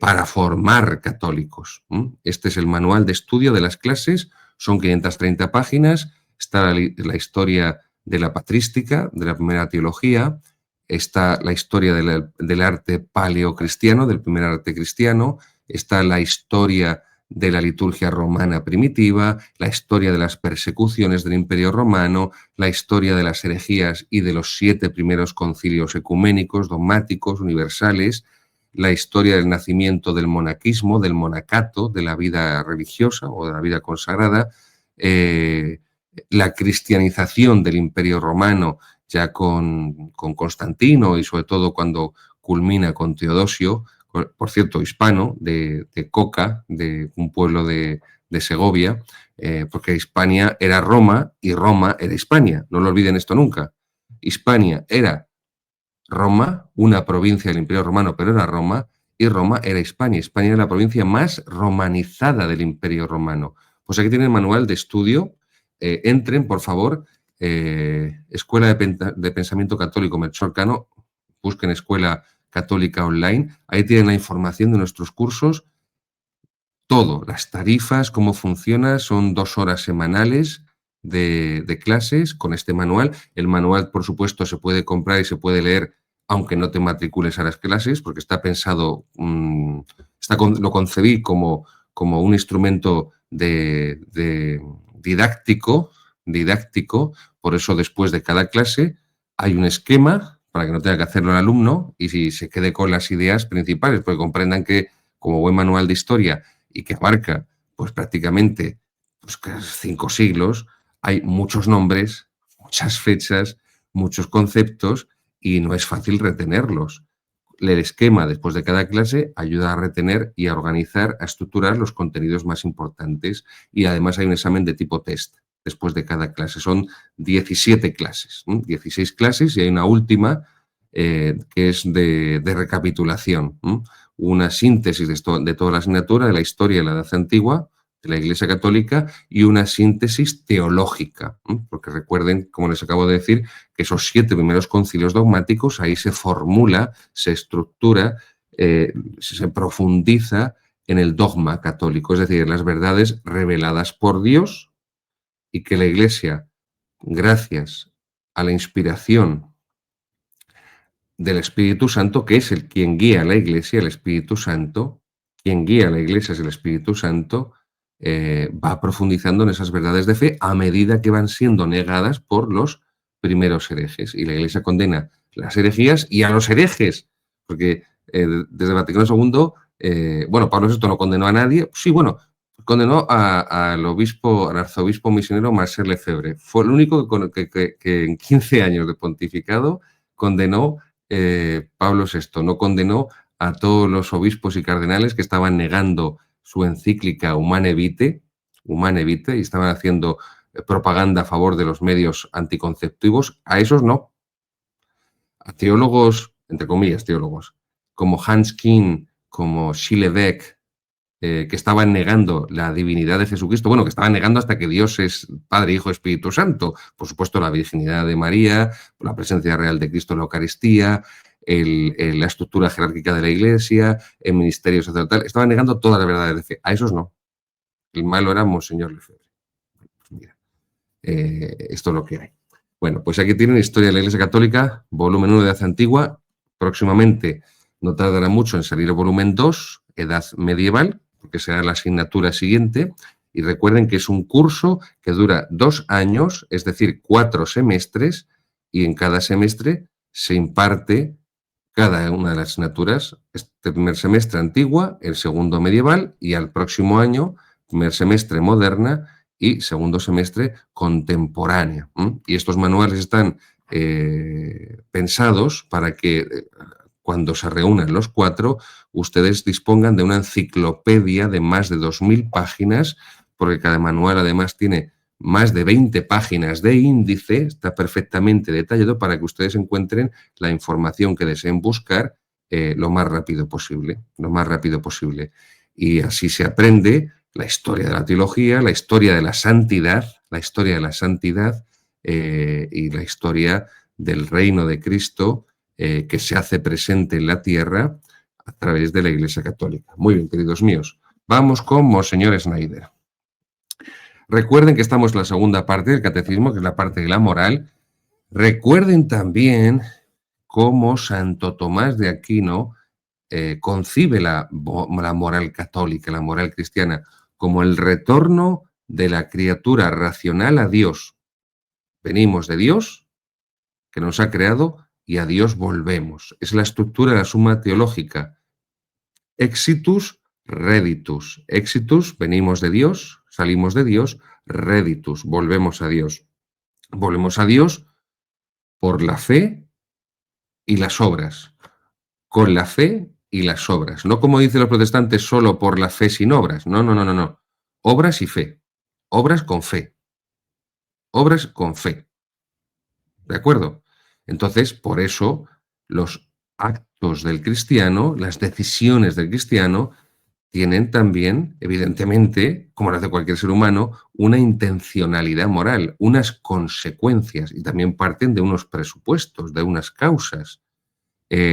para formar católicos. Este es el manual de estudio de las clases, son 530 páginas, está la historia de la patrística, de la primera teología, está la historia del arte paleocristiano, del primer arte cristiano, está la historia de la liturgia romana primitiva, la historia de las persecuciones del Imperio Romano, la historia de las herejías y de los 7 primeros concilios ecuménicos, dogmáticos, universales, la historia del nacimiento del monaquismo, del monacato, de la vida religiosa o de la vida consagrada, la cristianización del Imperio Romano ya con Constantino y sobre todo cuando culmina con Teodosio, por cierto, hispano, de Coca, de un pueblo de Segovia, porque Hispania era Roma y Roma era Hispania. No lo olviden esto nunca. Hispania era Roma, una provincia del Imperio Romano, pero era Roma, y Roma era Hispania. Hispania era la provincia más romanizada del Imperio Romano. Pues aquí tienen el manual de estudio entren, por favor, Escuela de Pensamiento Católico Melchor Cano, busquen Escuela Católica Online, ahí tienen la información de nuestros cursos, todo, las tarifas, cómo funciona, son 2 horas semanales de clases con este manual. El manual, por supuesto, se puede comprar y se puede leer aunque no te matricules a las clases, porque está pensado, lo concebí como un instrumento didáctico, por eso después de cada clase hay un esquema para que no tenga que hacerlo el alumno y si se quede con las ideas principales, porque comprendan que como buen manual de historia y que abarca pues prácticamente pues, 5 siglos, hay muchos nombres, muchas fechas, muchos conceptos y no es fácil retenerlos. El esquema después de cada clase ayuda a retener y a organizar, a estructurar los contenidos más importantes y además hay un examen de tipo test después de cada clase. Son 17 clases, 16 clases y hay una última que es de recapitulación, una síntesis de toda la asignatura de la historia de la Edad Antigua, de la Iglesia Católica y una síntesis teológica, porque recuerden, como les acabo de decir, que esos 7 primeros concilios dogmáticos, ahí se formula, se estructura, se profundiza en el dogma católico, es decir, en las verdades reveladas por Dios y que la Iglesia, gracias a la inspiración del Espíritu Santo, que es el quien guía a la Iglesia, el Espíritu Santo, quien guía a la Iglesia es el Espíritu Santo, va profundizando en esas verdades de fe a medida que van siendo negadas por los primeros herejes. Y la Iglesia condena las herejías y a los herejes, porque desde Vaticano II, bueno, Pablo VI no condenó a nadie, sí, bueno, condenó al arzobispo misionero Marcel Lefebvre. Fue el único que en 15 años de pontificado condenó Pablo VI, no condenó a todos los obispos y cardenales que estaban negando su encíclica Humane Vitae, y estaban haciendo propaganda a favor de los medios anticonceptivos. A esos no. A teólogos, entre comillas, teólogos, como Hans King, como Schillebeck, que estaban negando la divinidad de Jesucristo, bueno, que estaban negando hasta que Dios es Padre, Hijo, Espíritu Santo, por supuesto la virginidad de María, la presencia real de Cristo en la Eucaristía, la estructura jerárquica de la Iglesia, el ministerio sacerdotal, estaban negando todas las verdades de fe. A esos no. El malo era Monseñor Lefebvre. Pues mira, esto es lo que hay. Bueno, pues aquí tienen Historia de la Iglesia Católica, volumen 1 de Edad Antigua. Próximamente no tardará mucho en salir el volumen 2, Edad Medieval, porque será la asignatura siguiente. Y recuerden que es un curso que dura 2 años, es decir, 4 semestres, y en cada semestre se imparte cada una de las asignaturas. Este primer semestre antigua, el segundo medieval, y al próximo año, primer semestre moderna, y segundo semestre contemporánea. Y estos manuales están pensados para que cuando se reúnan los 4, ustedes dispongan de una enciclopedia de más de 2.000 páginas, porque cada manual además tiene más de 20 páginas de índice, está perfectamente detallado para que ustedes encuentren la información que deseen buscar lo más rápido posible, Y así se aprende la historia de la teología, la historia de la santidad, y la historia del reino de Cristo que se hace presente en la tierra a través de la Iglesia Católica. Muy bien, queridos míos. Vamos con Monseñor Schneider. Recuerden que estamos en la segunda parte del catecismo, que es la parte de la moral. Recuerden también cómo Santo Tomás de Aquino concibe la moral católica, la moral cristiana, como el retorno de la criatura racional a Dios. Venimos de Dios, que nos ha creado, y a Dios volvemos. Es la estructura de la suma teológica. Exitus, reditus. Exitus, venimos de Dios, salimos de Dios, reditus, volvemos a Dios. Volvemos a Dios por la fe y las obras. Con la fe y las obras. No como dicen los protestantes, solo por la fe sin obras. No, no, no, no, no. Obras y fe. Obras con fe. Obras con fe. ¿De acuerdo? Entonces, por eso, los actos del cristiano, las decisiones del cristiano, tienen también, evidentemente, como las de cualquier ser humano, una intencionalidad moral, unas consecuencias y también parten de unos presupuestos, de unas causas.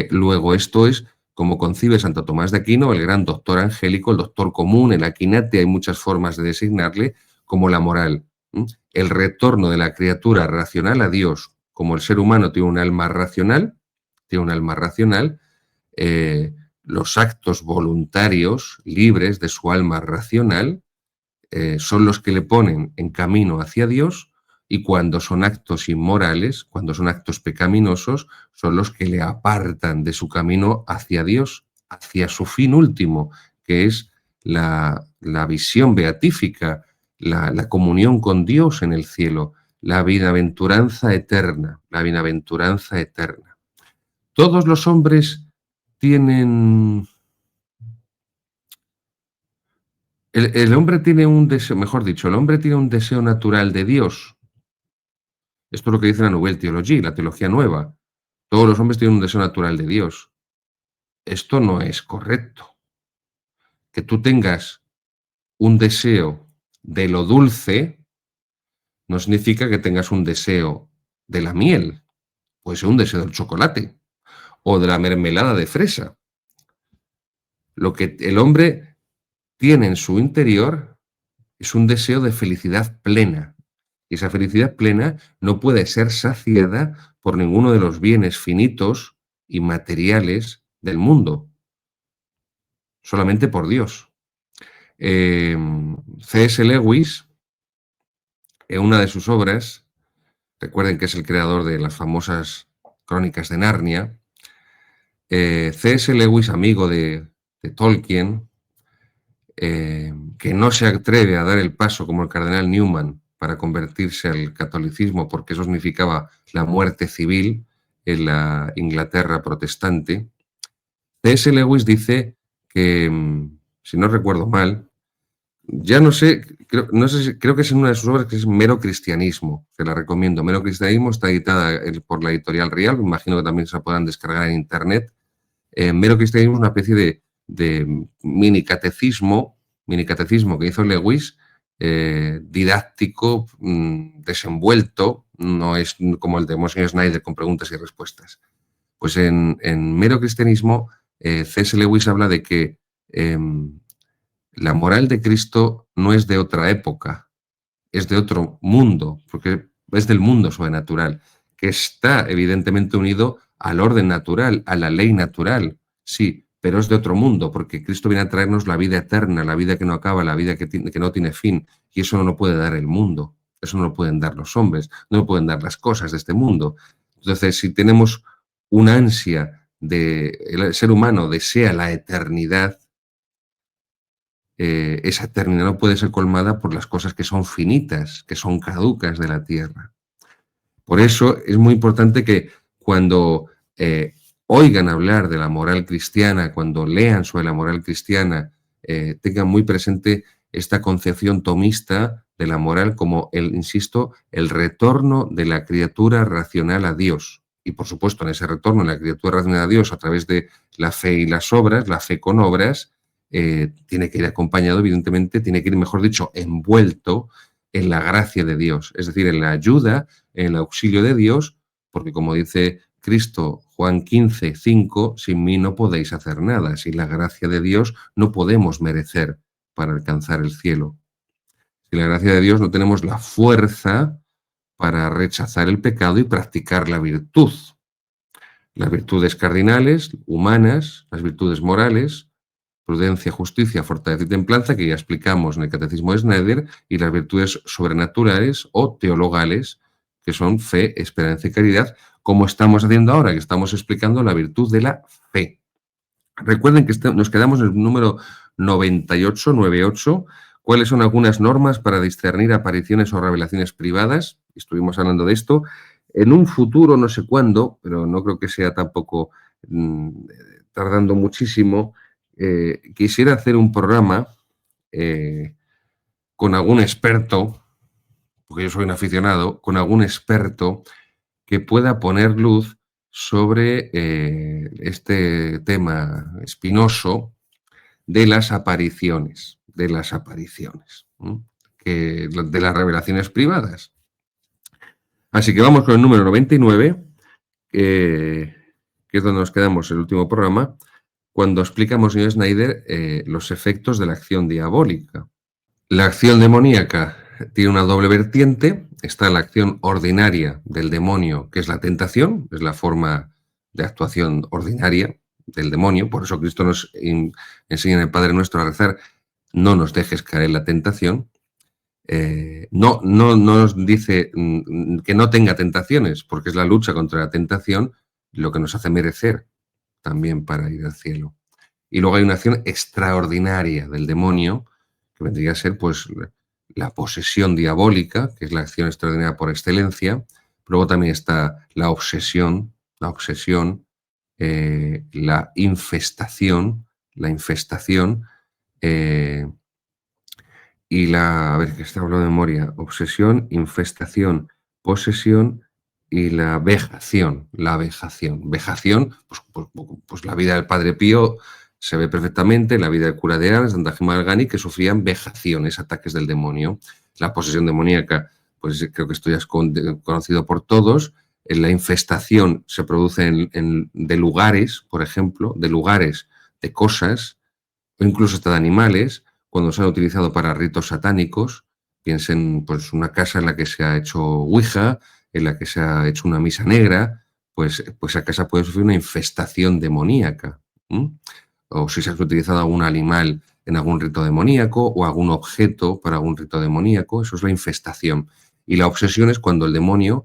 Luego, esto es como concibe Santo Tomás de Aquino, el gran doctor angélico, el doctor común, el aquinate, hay muchas formas de designarle, como la moral. El retorno de la criatura racional a Dios, como el ser humano tiene un alma racional, eh, los actos voluntarios, libres de su alma racional, son los que le ponen en camino hacia Dios, y cuando son actos inmorales, cuando son actos pecaminosos, son los que le apartan de su camino hacia Dios, hacia su fin último, que es la visión beatífica, la comunión con Dios en el cielo, la bienaventuranza eterna, la bienaventuranza eterna. Todos los hombres tienen... El hombre tiene un deseo, mejor dicho, el hombre tiene un deseo natural de Dios. Esto es lo que dice la Nouvelle Théologie, la teología nueva. Todos los hombres tienen un deseo natural de Dios. Esto no es correcto. Que tú tengas un deseo de lo dulce no significa que tengas un deseo de la miel. Puede ser un deseo del chocolate o de la mermelada de fresa. Lo que el hombre tiene en su interior es un deseo de felicidad plena. Y esa felicidad plena no puede ser saciada por ninguno de los bienes finitos y materiales del mundo, solamente por Dios. C.S. Lewis, en una de sus obras, recuerden que es el creador de las famosas Crónicas de Narnia, C.S. Lewis, amigo de Tolkien, que no se atreve a dar el paso como el cardenal Newman para convertirse al catolicismo, porque eso significaba la muerte civil en la Inglaterra protestante. C.S. Lewis dice que, si no recuerdo mal, ya no sé, no sé creo que es en una de sus obras que es Mero Cristianismo, que la recomiendo. Mero Cristianismo está editada por la editorial Rial, me imagino que también se la puedan descargar en internet. Mero Cristianismo es una especie de mini catecismo que hizo Lewis, didáctico, desenvuelto, no es como el de Monsignor Snyder con preguntas y respuestas. Pues en Mero Cristianismo, C.S. Lewis habla de que la moral de Cristo no es de otra época, es de otro mundo, porque es del mundo sobrenatural, que está evidentemente unido al orden natural, a la ley natural, sí, pero es de otro mundo, porque Cristo viene a traernos la vida eterna, la vida que no acaba, la vida que no tiene fin, y eso no lo puede dar el mundo, eso no lo pueden dar los hombres, no lo pueden dar las cosas de este mundo. Entonces, si tenemos una ansia el ser humano desea la eternidad, esa eternidad no puede ser colmada por las cosas que son finitas, que son caducas de la tierra. Por eso es muy importante que cuando oigan hablar de la moral cristiana, cuando lean sobre la moral cristiana, tengan muy presente esta concepción tomista de la moral como, insisto, el retorno de la criatura racional a Dios. Y por supuesto, en ese retorno de la criatura racional a Dios a través de la fe y las obras, la fe con obras, tiene que ir acompañado, evidentemente, tiene que ir, mejor dicho, envuelto en la gracia de Dios, es decir, en la ayuda, en el auxilio de Dios, porque como dice Cristo, Juan 15, 5, sin mí no podéis hacer nada, sin la gracia de Dios no podemos merecer para alcanzar el cielo. Sin la gracia de Dios no tenemos la fuerza para rechazar el pecado y practicar la virtud. Las virtudes cardinales, humanas, las virtudes morales, prudencia, justicia, fortaleza y templanza, que ya explicamos en el Catecismo de Snyder, y las virtudes sobrenaturales o teologales, que son fe, esperanza y caridad, como estamos haciendo ahora, que estamos explicando la virtud de la fe. Recuerden que nos quedamos en el número 98, cuáles son algunas normas para discernir apariciones o revelaciones privadas. Estuvimos hablando de esto. En un futuro, no sé cuándo, pero no creo que sea tampoco tardando muchísimo, quisiera hacer un programa con algún experto, porque yo soy un aficionado, con algún experto que pueda poner luz sobre este tema espinoso de las apariciones, de las revelaciones privadas. Así que vamos con el número 99, que es donde nos quedamos el último programa, cuando explica Monseñor Schneider los efectos de la acción diabólica. La acción demoníaca tiene una doble vertiente. Está la acción ordinaria del demonio, que es la tentación, es la forma de actuación ordinaria del demonio. Por eso Cristo nos enseña en el Padre Nuestro a rezar: no nos dejes caer en la tentación. No nos dice que no tenga tentaciones, porque es la lucha contra la tentación lo que nos hace merecer también para ir al cielo. Y luego hay una acción extraordinaria del demonio, que vendría a ser pues la posesión diabólica, que es la acción extraordinaria por excelencia. Luego también está la obsesión, la infestación, y a ver, que está hablando de memoria: obsesión, infestación, posesión y la vejación. Vejación, pues la vida del Padre Pío se ve perfectamente, la vida del cura de Ars, Santa Gemma Galgani, que sufrían vejaciones, ataques del demonio. La posesión demoníaca, pues creo que esto ya es conocido por todos. La infestación se produce de lugares, por ejemplo, de cosas, o incluso hasta de animales, cuando se han utilizado para ritos satánicos. Piensen, pues, una casa en la que se ha hecho ouija, en la que se ha hecho una misa negra, pues esa casa puede sufrir una infestación demoníaca. O si se ha utilizado algún animal en algún rito demoníaco o algún objeto para algún rito demoníaco, eso es la infestación. Y la obsesión es cuando el demonio,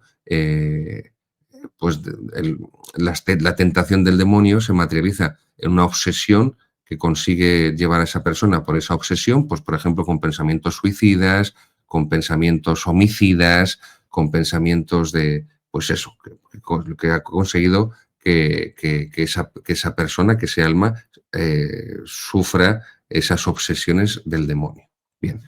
la tentación del demonio se materializa en una obsesión que consigue llevar a esa persona por esa obsesión, pues por ejemplo con pensamientos suicidas, con pensamientos homicidas, con pensamientos de, pues eso, que ha conseguido que esa persona, que ese alma, sufra esas obsesiones del demonio. Bien.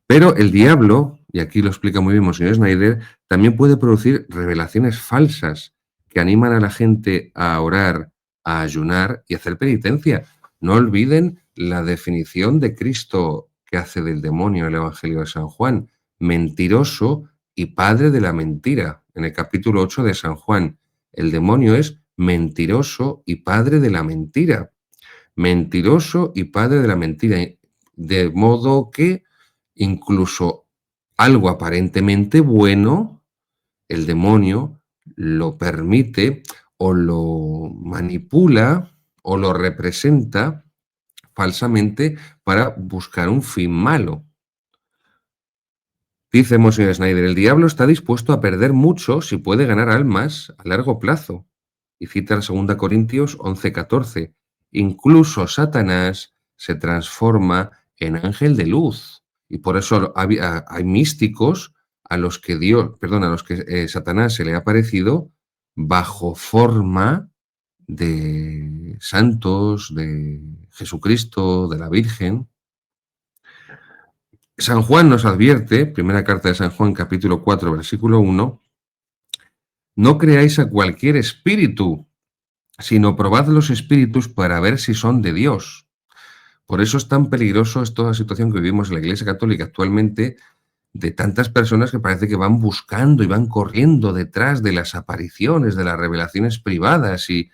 Pero el diablo, y aquí lo explica muy bien Monseñor Schneider, también puede producir revelaciones falsas que animan a la gente a orar, a ayunar y a hacer penitencia. No olviden la definición de Cristo que hace del demonio en el Evangelio de San Juan: mentiroso y padre de la mentira. En el capítulo 8 de San Juan, el demonio es mentiroso y padre de la mentira. Mentiroso y padre de la mentira. De modo que incluso algo aparentemente bueno, el demonio lo permite o lo manipula o lo representa falsamente para buscar un fin malo. Dice Monseñor Schneider: el diablo está dispuesto a perder mucho si puede ganar almas a largo plazo. Y cita en 2 Corintios 11:14. Incluso Satanás se transforma en ángel de luz. Y por eso hay místicos a los que Satanás se le ha aparecido bajo forma de santos, de Jesucristo, de la Virgen. San Juan nos advierte, primera carta de San Juan, capítulo 4, versículo 1, no creáis a cualquier espíritu, sino probad los espíritus para ver si son de Dios. Por eso es tan peligroso esta situación que vivimos en la Iglesia Católica actualmente, de tantas personas que parece que van buscando y van corriendo detrás de las apariciones, de las revelaciones privadas y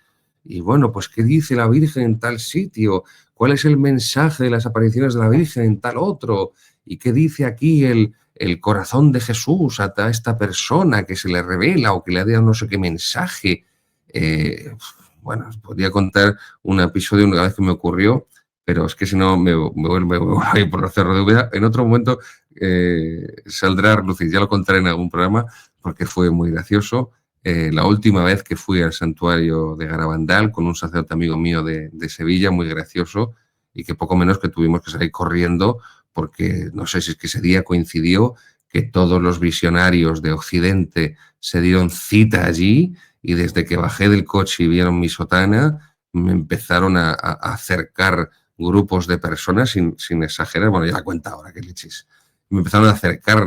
bueno, pues ¿qué dice la Virgen en tal sitio? ¿Cuál es el mensaje de las apariciones de la Virgen en tal otro? ¿Y qué dice aquí el corazón de Jesús a esta persona que se le revela o que le ha dado no sé qué mensaje? Bueno, os podría contar un episodio una vez que me ocurrió, pero es que si no me vuelvo a ir por los cerros de Úbeda. En otro momento saldrá a relucir, ya lo contaré en algún programa, porque fue muy gracioso. La última vez que fui al santuario de Garabandal con un sacerdote amigo mío de Sevilla, muy gracioso, y que poco menos que tuvimos que salir corriendo porque no sé si es que ese día coincidió que todos los visionarios de Occidente se dieron cita allí y desde que bajé del coche y vieron mi sotana me empezaron a acercar grupos de personas, sin exagerar, bueno, ya la cuenta ahora, que leches. Me empezaron a acercar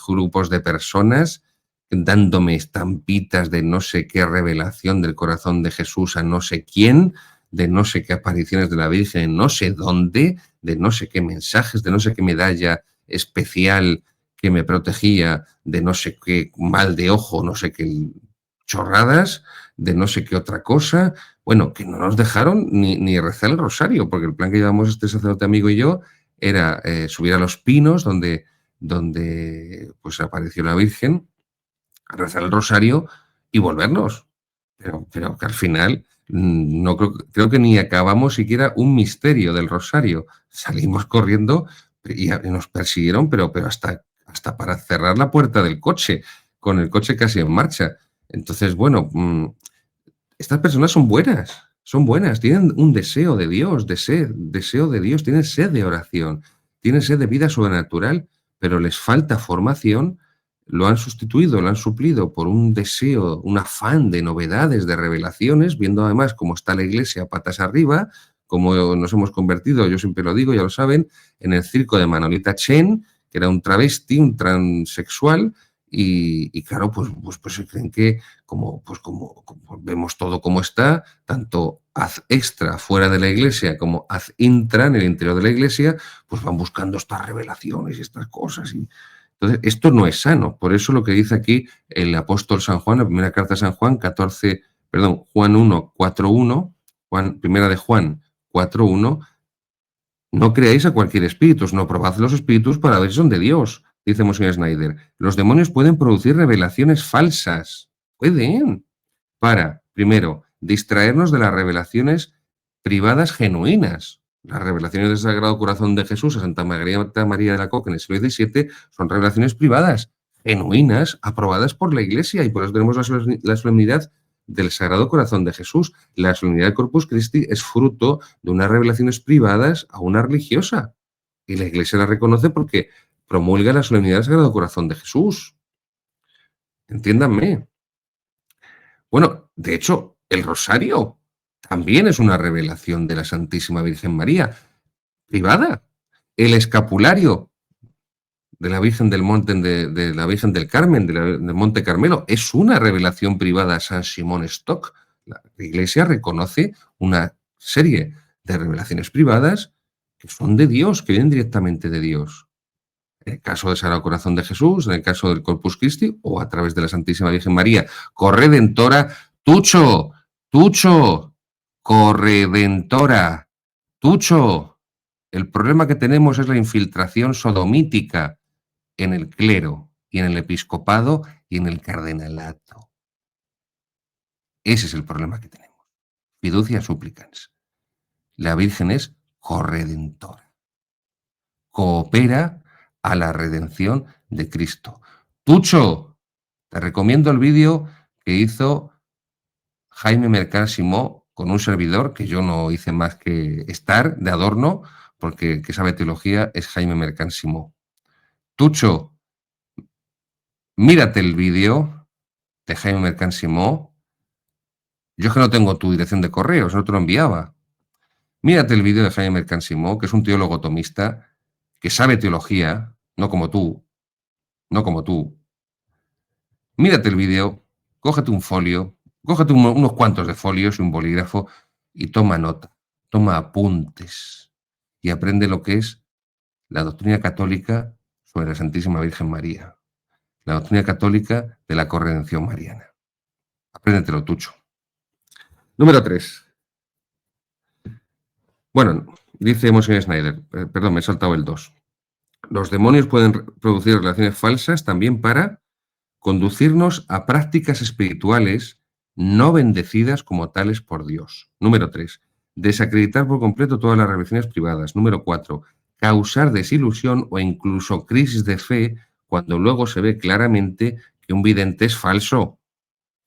grupos de personas dándome estampitas de no sé qué revelación del corazón de Jesús a no sé quién, de no sé qué apariciones de la Virgen en no sé dónde, de no sé qué mensajes, de no sé qué medalla especial que me protegía de no sé qué mal de ojo, no sé qué chorradas, de no sé qué otra cosa. Bueno, que no nos dejaron ni rezar el rosario, porque el plan que llevamos este sacerdote amigo y yo era subir a los pinos donde pues apareció la Virgen, a rezar el rosario y volvernos. Pero que al final no creo que ni acabamos siquiera un misterio del rosario. Salimos corriendo y nos persiguieron, pero hasta para cerrar la puerta del coche, con el coche casi en marcha. Entonces, bueno, estas personas son buenas, tienen un deseo de Dios, deseo de Dios, tienen sed de oración, tienen sed de vida sobrenatural, pero les falta formación, lo han sustituido, lo han suplido por un deseo, un afán de novedades, de revelaciones, viendo además cómo está la iglesia patas arriba, cómo nos hemos convertido, yo siempre lo digo, ya lo saben, en el circo de Manolita Chen, que era un travesti, un transexual, y claro, pues se creen que como vemos todo como está, tanto ad extra fuera de la iglesia como ad intra en el interior de la iglesia, pues van buscando estas revelaciones y estas cosas. Entonces, esto no es sano. Por eso lo que dice aquí el apóstol San Juan, la primera carta de San Juan, Juan 1, 4:1, primera de Juan 4:1, no creáis a cualquier espíritu, no probad los espíritus para ver si son de Dios, dice Monsignor Snyder. Los demonios pueden producir revelaciones falsas. Pueden. Para, primero, distraernos de las revelaciones privadas genuinas. Las revelaciones del Sagrado Corazón de Jesús a Santa María de la Coque en el siglo XVII son revelaciones privadas, genuinas, aprobadas por la Iglesia, y por eso tenemos la solemnidad del Sagrado Corazón de Jesús. La solemnidad del Corpus Christi es fruto de unas revelaciones privadas a una religiosa, y la Iglesia la reconoce porque promulga la solemnidad del Sagrado Corazón de Jesús. Entiéndanme. Bueno, de hecho, el rosario también es una revelación de la Santísima Virgen María, privada. El escapulario de la Virgen del Monte, de la Virgen del Carmen, del Monte Carmelo, es una revelación privada a San Simón Stock. La Iglesia reconoce una serie de revelaciones privadas que son de Dios, que vienen directamente de Dios. En el caso del Sagrado Corazón de Jesús, en el caso del Corpus Christi, o a través de la Santísima Virgen María, corredentora, Tucho, corredentora, Tucho. El problema que tenemos es la infiltración sodomítica en el clero y en el episcopado y en el cardenalato. Ese es el problema que tenemos. Fiducia supplicans. La Virgen es corredentora. Coopera a la redención de Cristo. Tucho, te recomiendo el vídeo que hizo Jaime Mercán Simó con un servidor, que yo no hice más que estar de adorno, porque el que sabe teología es Jaime Mercán Simó. Tucho, mírate el vídeo de Jaime Mercán Simó. Yo es que no tengo tu dirección de correo, no te lo enviaba. Mírate el vídeo de Jaime Mercán Simó, que es un teólogo tomista, que sabe teología, no como tú, no como tú. Mírate el vídeo, cógete un folio, cógete unos cuantos de folios y un bolígrafo y toma nota, toma apuntes y aprende lo que es la doctrina católica sobre la Santísima Virgen María, la doctrina católica de la corredención mariana. Apréndetelo, Tucho. Número 3. Bueno, dice Monsignor Snyder, perdón, me he saltado el 2. Los demonios pueden producir relaciones falsas también para conducirnos a prácticas espirituales no bendecidas como tales por Dios. Número 3. Desacreditar por completo todas las relaciones privadas. Número 4. Causar desilusión o incluso crisis de fe cuando luego se ve claramente que un vidente es falso.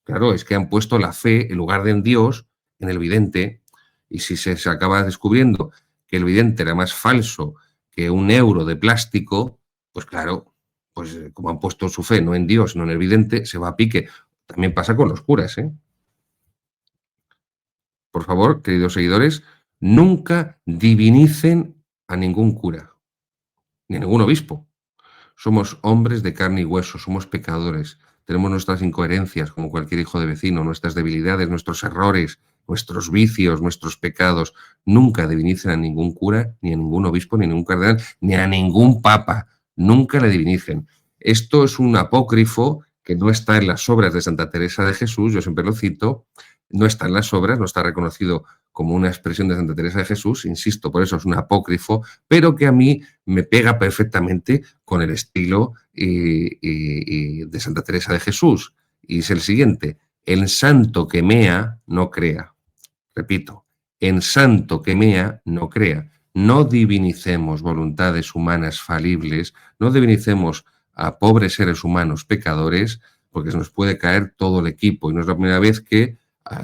Claro, es que han puesto la fe en lugar de en Dios, en el vidente, y si se acaba descubriendo que el vidente era más falso que un euro de plástico, pues claro, pues como han puesto su fe no en Dios, sino en el vidente, se va a pique. También pasa con los curas, ¿eh? Por favor, queridos seguidores, nunca divinicen a ningún cura, ni a ningún obispo. Somos hombres de carne y hueso, somos pecadores, tenemos nuestras incoherencias como cualquier hijo de vecino, nuestras debilidades, nuestros errores, nuestros vicios, nuestros pecados, nunca divinicen a ningún cura, ni a ningún obispo, ni a ningún cardenal, ni a ningún papa. Nunca le divinicen. Esto es un apócrifo que no está en las obras de Santa Teresa de Jesús, yo siempre lo cito, no está en las obras, no está reconocido como una expresión de Santa Teresa de Jesús, insisto, por eso es un apócrifo, pero que a mí me pega perfectamente con el estilo de Santa Teresa de Jesús. Y es el siguiente: el santo que mea, no crea. Repito, en santo que mea, no crea. No divinicemos voluntades humanas falibles, no divinicemos a pobres seres humanos pecadores, porque se nos puede caer todo el equipo. Y no es la primera vez que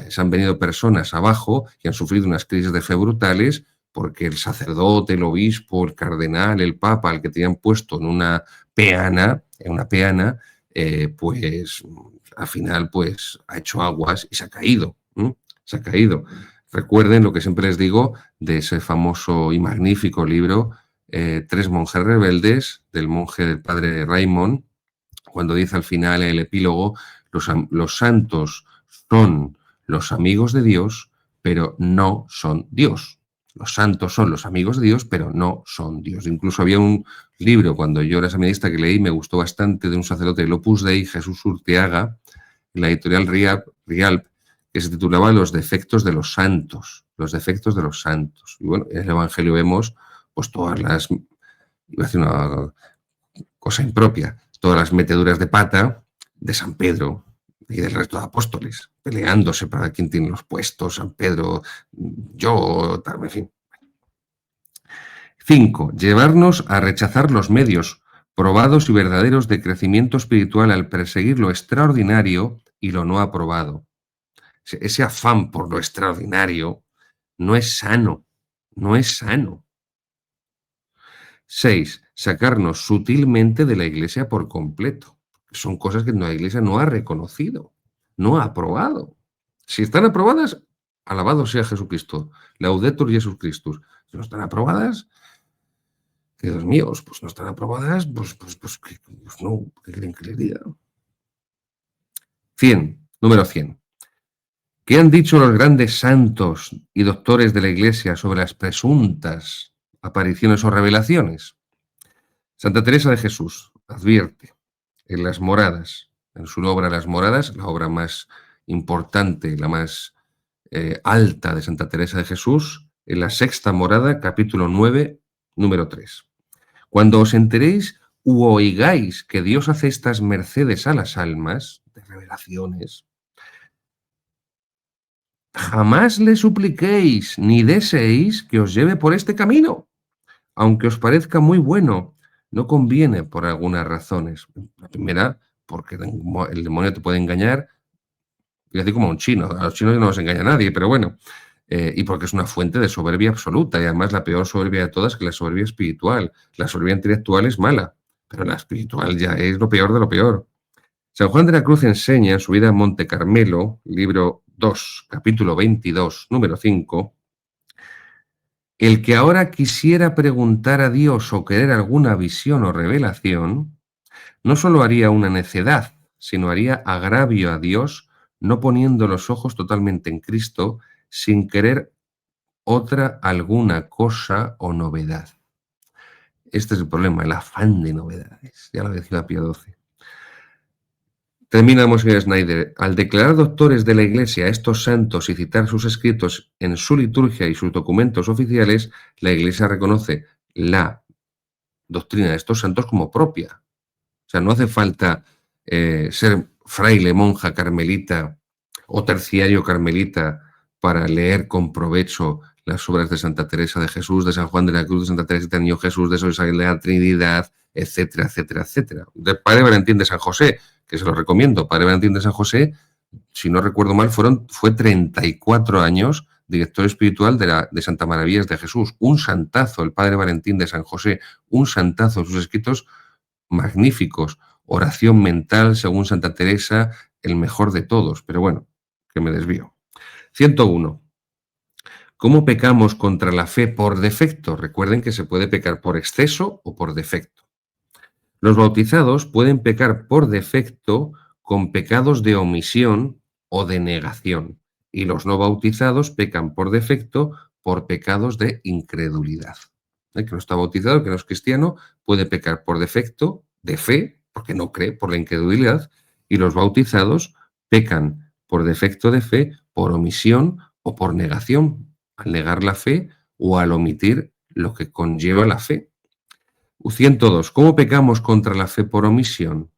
se han venido personas abajo y han sufrido unas crisis de fe brutales porque el sacerdote, el obispo, el cardenal, el papa, al que tenían puesto en una peana, pues al final pues ha hecho aguas y se ha caído. Se ha caído. Recuerden lo que siempre les digo de ese famoso y magnífico libro, Tres monjes rebeldes, del monje del padre Raymond, cuando dice al final el epílogo, los santos son los amigos de Dios, pero no son Dios. Los santos son los amigos de Dios, pero no son Dios. Incluso había un libro, cuando yo era seminarista, que leí, me gustó bastante, de un sacerdote del Opus Dei, Jesús Urteaga, en la editorial Rialp, que se titulaba Los defectos de los santos. Los defectos de los santos. Y bueno, en el Evangelio vemos pues todas las, iba a decir una cosa impropia, todas las meteduras de pata de San Pedro y del resto de apóstoles, peleándose para quién tiene los puestos, San Pedro, yo, tal, en fin. 5. Llevarnos a rechazar los medios probados y verdaderos de crecimiento espiritual al perseguir lo extraordinario y lo no aprobado. Ese afán por lo extraordinario no es sano, no es sano. 6. Sacarnos sutilmente de la Iglesia por completo. Son cosas que la Iglesia no ha reconocido, no ha aprobado. Si están aprobadas, alabado sea Jesucristo, laudetur Jesus Christus. Si no están aprobadas, queridos míos, pues no están aprobadas, pues no, ¿qué quieren que les diga? 100, número 100. ¿Qué han dicho los grandes santos y doctores de la Iglesia sobre las presuntas apariciones o revelaciones? Santa Teresa de Jesús advierte en Las Moradas, en su obra Las Moradas, la obra más importante, la más alta de Santa Teresa de Jesús, en la sexta morada, capítulo 9, número 3. Cuando os enteréis u oigáis que Dios hace estas mercedes a las almas, de revelaciones, jamás le supliquéis ni deseéis que os lleve por este camino, aunque os parezca muy bueno. No conviene por algunas razones. La primera, porque el demonio te puede engañar, y así como a un chino. A los chinos no nos engaña nadie, pero bueno. Y porque es una fuente de soberbia absoluta. Y además la peor soberbia de todas es que la soberbia espiritual. La soberbia intelectual es mala, pero la espiritual ya es lo peor de lo peor. San Juan de la Cruz enseña en su vida en Monte Carmelo, libro 2, capítulo 22, número 5, el que ahora quisiera preguntar a Dios o querer alguna visión o revelación, no solo haría una necedad, sino haría agravio a Dios, no poniendo los ojos totalmente en Cristo, sin querer otra alguna cosa o novedad. Este es el problema, el afán de novedades. Ya lo decía Pío XII. Termina Monseñor Schneider. Al declarar doctores de la Iglesia a estos santos y citar sus escritos en su liturgia y sus documentos oficiales, la Iglesia reconoce la doctrina de estos santos como propia. O sea, no hace falta ser fraile, monja, carmelita o terciario carmelita para leer con provecho las obras de Santa Teresa de Jesús, de San Juan de la Cruz, de Santa Teresa de Niño Jesús, de la Trinidad, etcétera, etcétera, etcétera. Del Padre Valentín de San José, que se lo recomiendo. Padre Valentín de San José, si no recuerdo mal, fue 34 años director espiritual de Santa Maravillas de Jesús. Un santazo, el Padre Valentín de San José, un santazo, sus escritos magníficos. Oración mental, según Santa Teresa, el mejor de todos. Pero bueno, que me desvío. 101. ¿Cómo pecamos contra la fe por defecto? Recuerden que se puede pecar por exceso o por defecto. Los bautizados pueden pecar por defecto con pecados de omisión o de negación. y los no bautizados pecan por defecto por pecados de incredulidad. El que no está bautizado, el que no es cristiano, puede pecar por defecto de fe, porque no cree, por la incredulidad, y los bautizados pecan por defecto de fe, por omisión o por negación, al negar la fe o al omitir lo que conlleva la fe. 102. ¿Cómo pecamos contra la fe por omisión?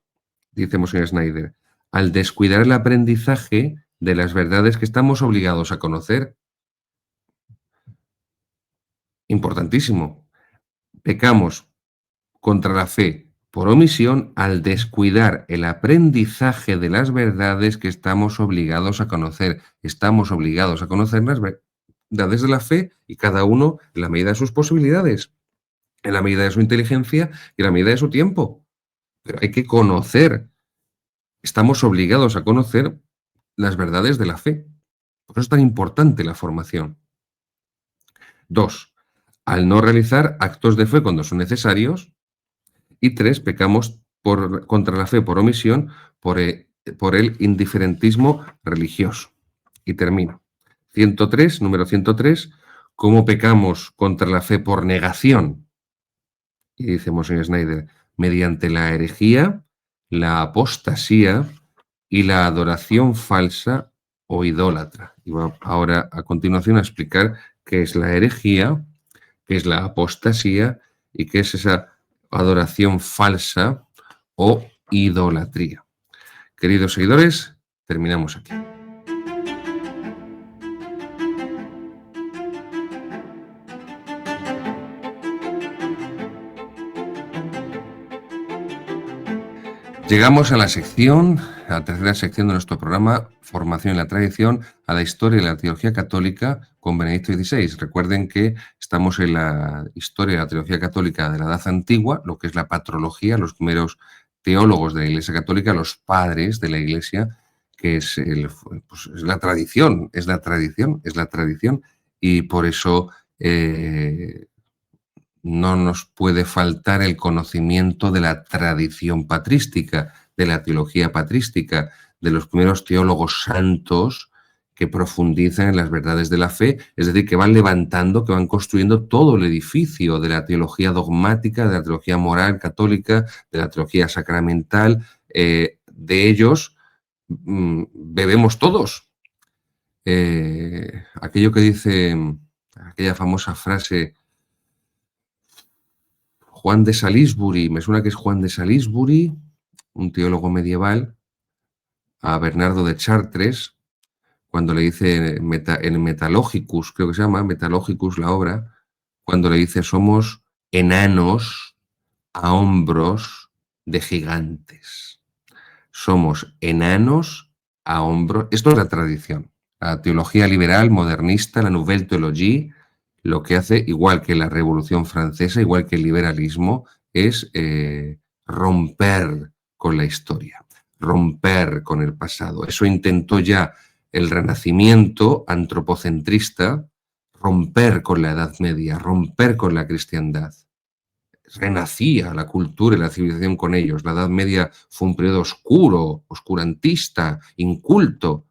Dice Monsignor Snyder. Al descuidar el aprendizaje de las verdades que estamos obligados a conocer. Importantísimo. Pecamos contra la fe por omisión al descuidar el aprendizaje de las verdades que estamos obligados a conocer. Estamos obligados a conocer las verdades de la fe y cada uno en la medida de sus posibilidades, en la medida de su inteligencia y en la medida de su tiempo. Pero hay que conocer. Estamos obligados a conocer las verdades de la fe. Por eso es tan importante la formación. 2. Al no realizar actos de fe cuando son necesarios. Y 3. Pecamos contra la fe por omisión, por el indiferentismo religioso. Y termino. 103, número 103. ¿Cómo pecamos contra la fe por negación? Y dice Monsignor Snyder, mediante la herejía, la apostasía y la adoración falsa o idólatra. Y va ahora a continuación a explicar qué es la herejía, qué es la apostasía y qué es esa adoración falsa o idolatría. Queridos seguidores, terminamos aquí. Llegamos a la tercera sección de nuestro programa, Formación en la Tradición, a la historia de la teología católica con Benedicto XVI. Recuerden que estamos en la historia de la teología católica de la Edad Antigua, lo que es la patrología, los primeros teólogos de la Iglesia Católica, los padres de la Iglesia, que es, es la tradición, y por eso no nos puede faltar el conocimiento de la tradición patrística, de la teología patrística, de los primeros teólogos santos que profundizan en las verdades de la fe, es decir, que van levantando, que van construyendo todo el edificio de la teología dogmática, de la teología moral católica, de la teología sacramental. De ellos bebemos todos. Aquello que dice, aquella famosa frase, Juan de Salisbury, me suena que es Juan de Salisbury, un teólogo medieval, a Bernardo de Chartres, cuando le dice en Metalogicus, creo que se llama, Metalogicus la obra, cuando le dice somos enanos a hombros de gigantes. Somos enanos a hombros. Esto es la tradición. La teología liberal, modernista, la Nouvelle Théologie, lo que hace, igual que la Revolución Francesa, igual que el liberalismo, es romper con la historia, romper con el pasado. Eso intentó ya el Renacimiento antropocentrista, romper con la Edad Media, romper con la cristiandad. Renacía la cultura y la civilización con ellos. La Edad Media fue un periodo oscuro, oscurantista, inculto.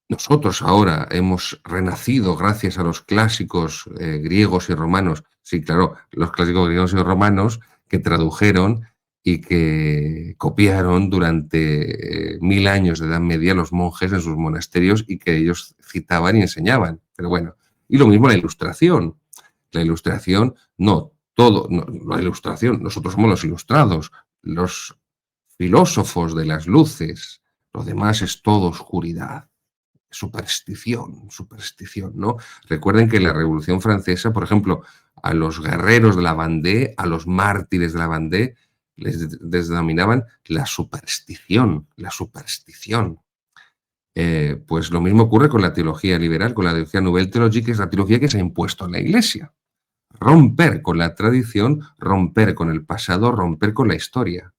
Nosotros ahora hemos renacido gracias a los clásicos griegos y romanos. Sí, claro, los clásicos griegos y romanos que tradujeron y que copiaron durante 1000 años de Edad Media los monjes en sus monasterios y que ellos citaban y enseñaban. Pero bueno, y lo mismo la Ilustración. La Ilustración, la Ilustración, nosotros somos los ilustrados, los filósofos de las luces, lo demás es todo oscuridad. Superstición, ¿no? Recuerden que en la Revolución Francesa, por ejemplo, a los guerreros de la Vendée, a los mártires de la Vendée, les denominaban la superstición. Pues lo mismo ocurre con la teología liberal, con la teología Nouvelle Théologie, que es la teología que se ha impuesto en la Iglesia. Romper con la tradición, romper con el pasado, romper con la historia.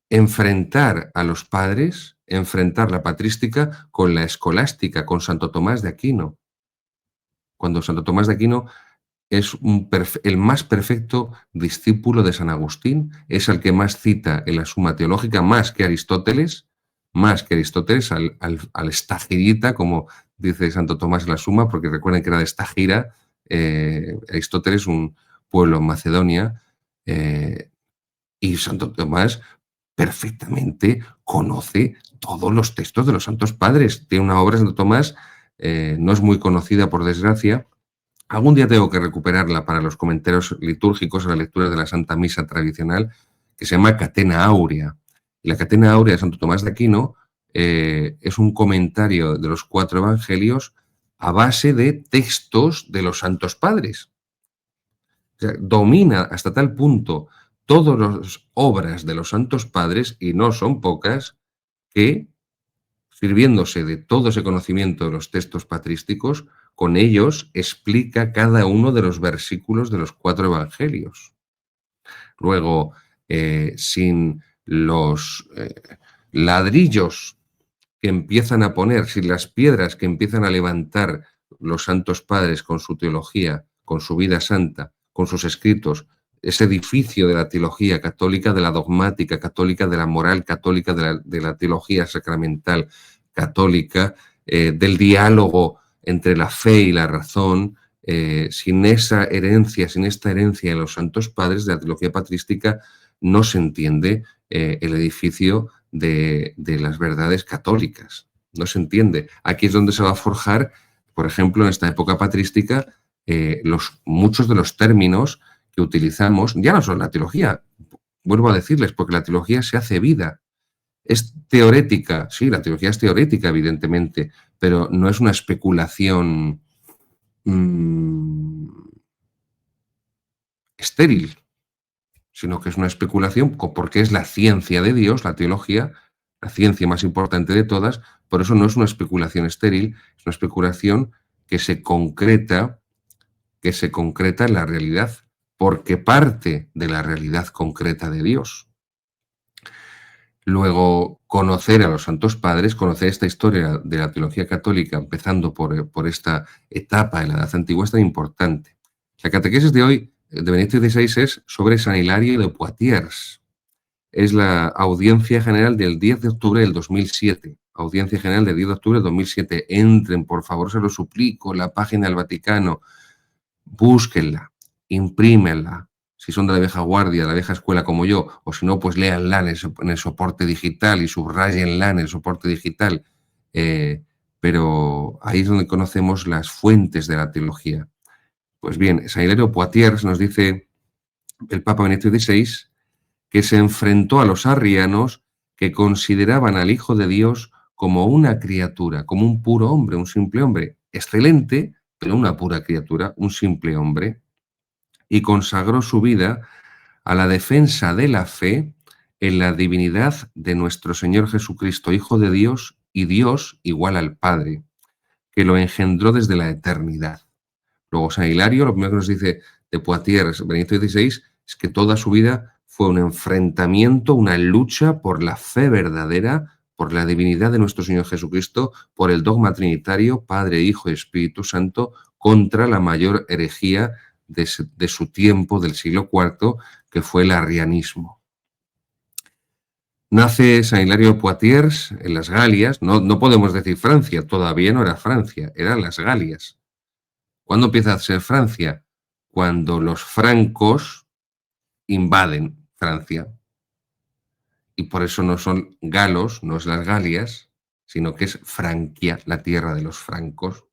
Enfrentar a los padres, enfrentar la patrística con la escolástica, con Santo Tomás de Aquino. Cuando Santo Tomás de Aquino es el más perfecto discípulo de San Agustín, es el que más cita en la Suma Teológica, más que Aristóteles, más que Aristóteles, al estagirita, como dice Santo Tomás en la Suma, porque recuerden que era de Estagira, Aristóteles, un pueblo en Macedonia, y Santo Tomás perfectamente conoce todos los textos de los Santos Padres. Tiene una obra, Santo Tomás, no es muy conocida, por desgracia. Algún día tengo que recuperarla para los comentarios litúrgicos o la lectura de la Santa Misa tradicional, que se llama Catena Áurea. Y la Catena Áurea de Santo Tomás de Aquino es un comentario de los 4 evangelios a base de textos de los Santos Padres. O sea, domina hasta tal punto todas las obras de los Santos Padres, y no son pocas, que, sirviéndose de todo ese conocimiento de los textos patrísticos, con ellos explica cada uno de los versículos de los 4 evangelios. Luego, sin los ladrillos que empiezan a poner, sin las piedras que empiezan a levantar los santos padres con su teología, con su vida santa, con sus escritos, ese edificio de la teología católica, de la dogmática católica, de la moral católica, de la teología sacramental católica, del diálogo entre la fe y la razón, sin esa herencia, sin esta herencia de los santos padres de la teología patrística, no se entiende el edificio de las verdades católicas. No se entiende. Aquí es donde se va a forjar, por ejemplo, en esta época patrística, muchos de los términos que utilizamos, ya no son la teología, vuelvo a decirles, porque la teología se hace vida. Es teorética, sí, la teología es teorética, evidentemente, pero no es una especulación estéril, sino que es una especulación porque es la ciencia de Dios, la teología, la ciencia más importante de todas. Por eso no es una especulación estéril, es una especulación que se concreta en la realidad, porque parte de la realidad concreta de Dios. Luego, conocer a los santos padres, conocer esta historia de la teología católica, empezando por esta etapa de la Edad Antigua, es tan importante. La catequesis de hoy, de Benedicto XVI, es sobre San Hilario de Poitiers. Es la audiencia general del 10 de octubre del 2007. Audiencia general del 10 de octubre del 2007. Entren, por favor, se lo suplico, la página del Vaticano. Búsquenla, imprímenla. Si son de la vieja guardia, de la vieja escuela como yo, o si no, pues léanla en el soporte digital y subrayenla en el soporte digital. Pero ahí es donde conocemos las fuentes de la teología. Pues bien, San Hilario de Poitiers nos dice el Papa Benedicto XVI que se enfrentó a los arrianos que consideraban al Hijo de Dios como una criatura, como un puro hombre, un simple hombre, excelente, pero una pura criatura, un simple hombre, y consagró su vida a la defensa de la fe en la divinidad de nuestro Señor Jesucristo, Hijo de Dios y Dios igual al Padre, que lo engendró desde la eternidad. Luego San Hilario, lo primero que nos dice de Poitiers, Benedicto XVI, es que toda su vida fue un enfrentamiento, una lucha por la fe verdadera, por la divinidad de nuestro Señor Jesucristo, por el dogma trinitario, Padre, Hijo y Espíritu Santo, contra la mayor herejía de su tiempo, del siglo IV, que fue el arrianismo. Nace San Hilario de Poitiers en las Galias, no podemos decir Francia, todavía no era Francia, eran las Galias. ¿Cuándo empieza a ser Francia? Cuando los francos invaden Francia. Y por eso no son galos, no es las Galias, sino que es Franquia, la tierra de los francos.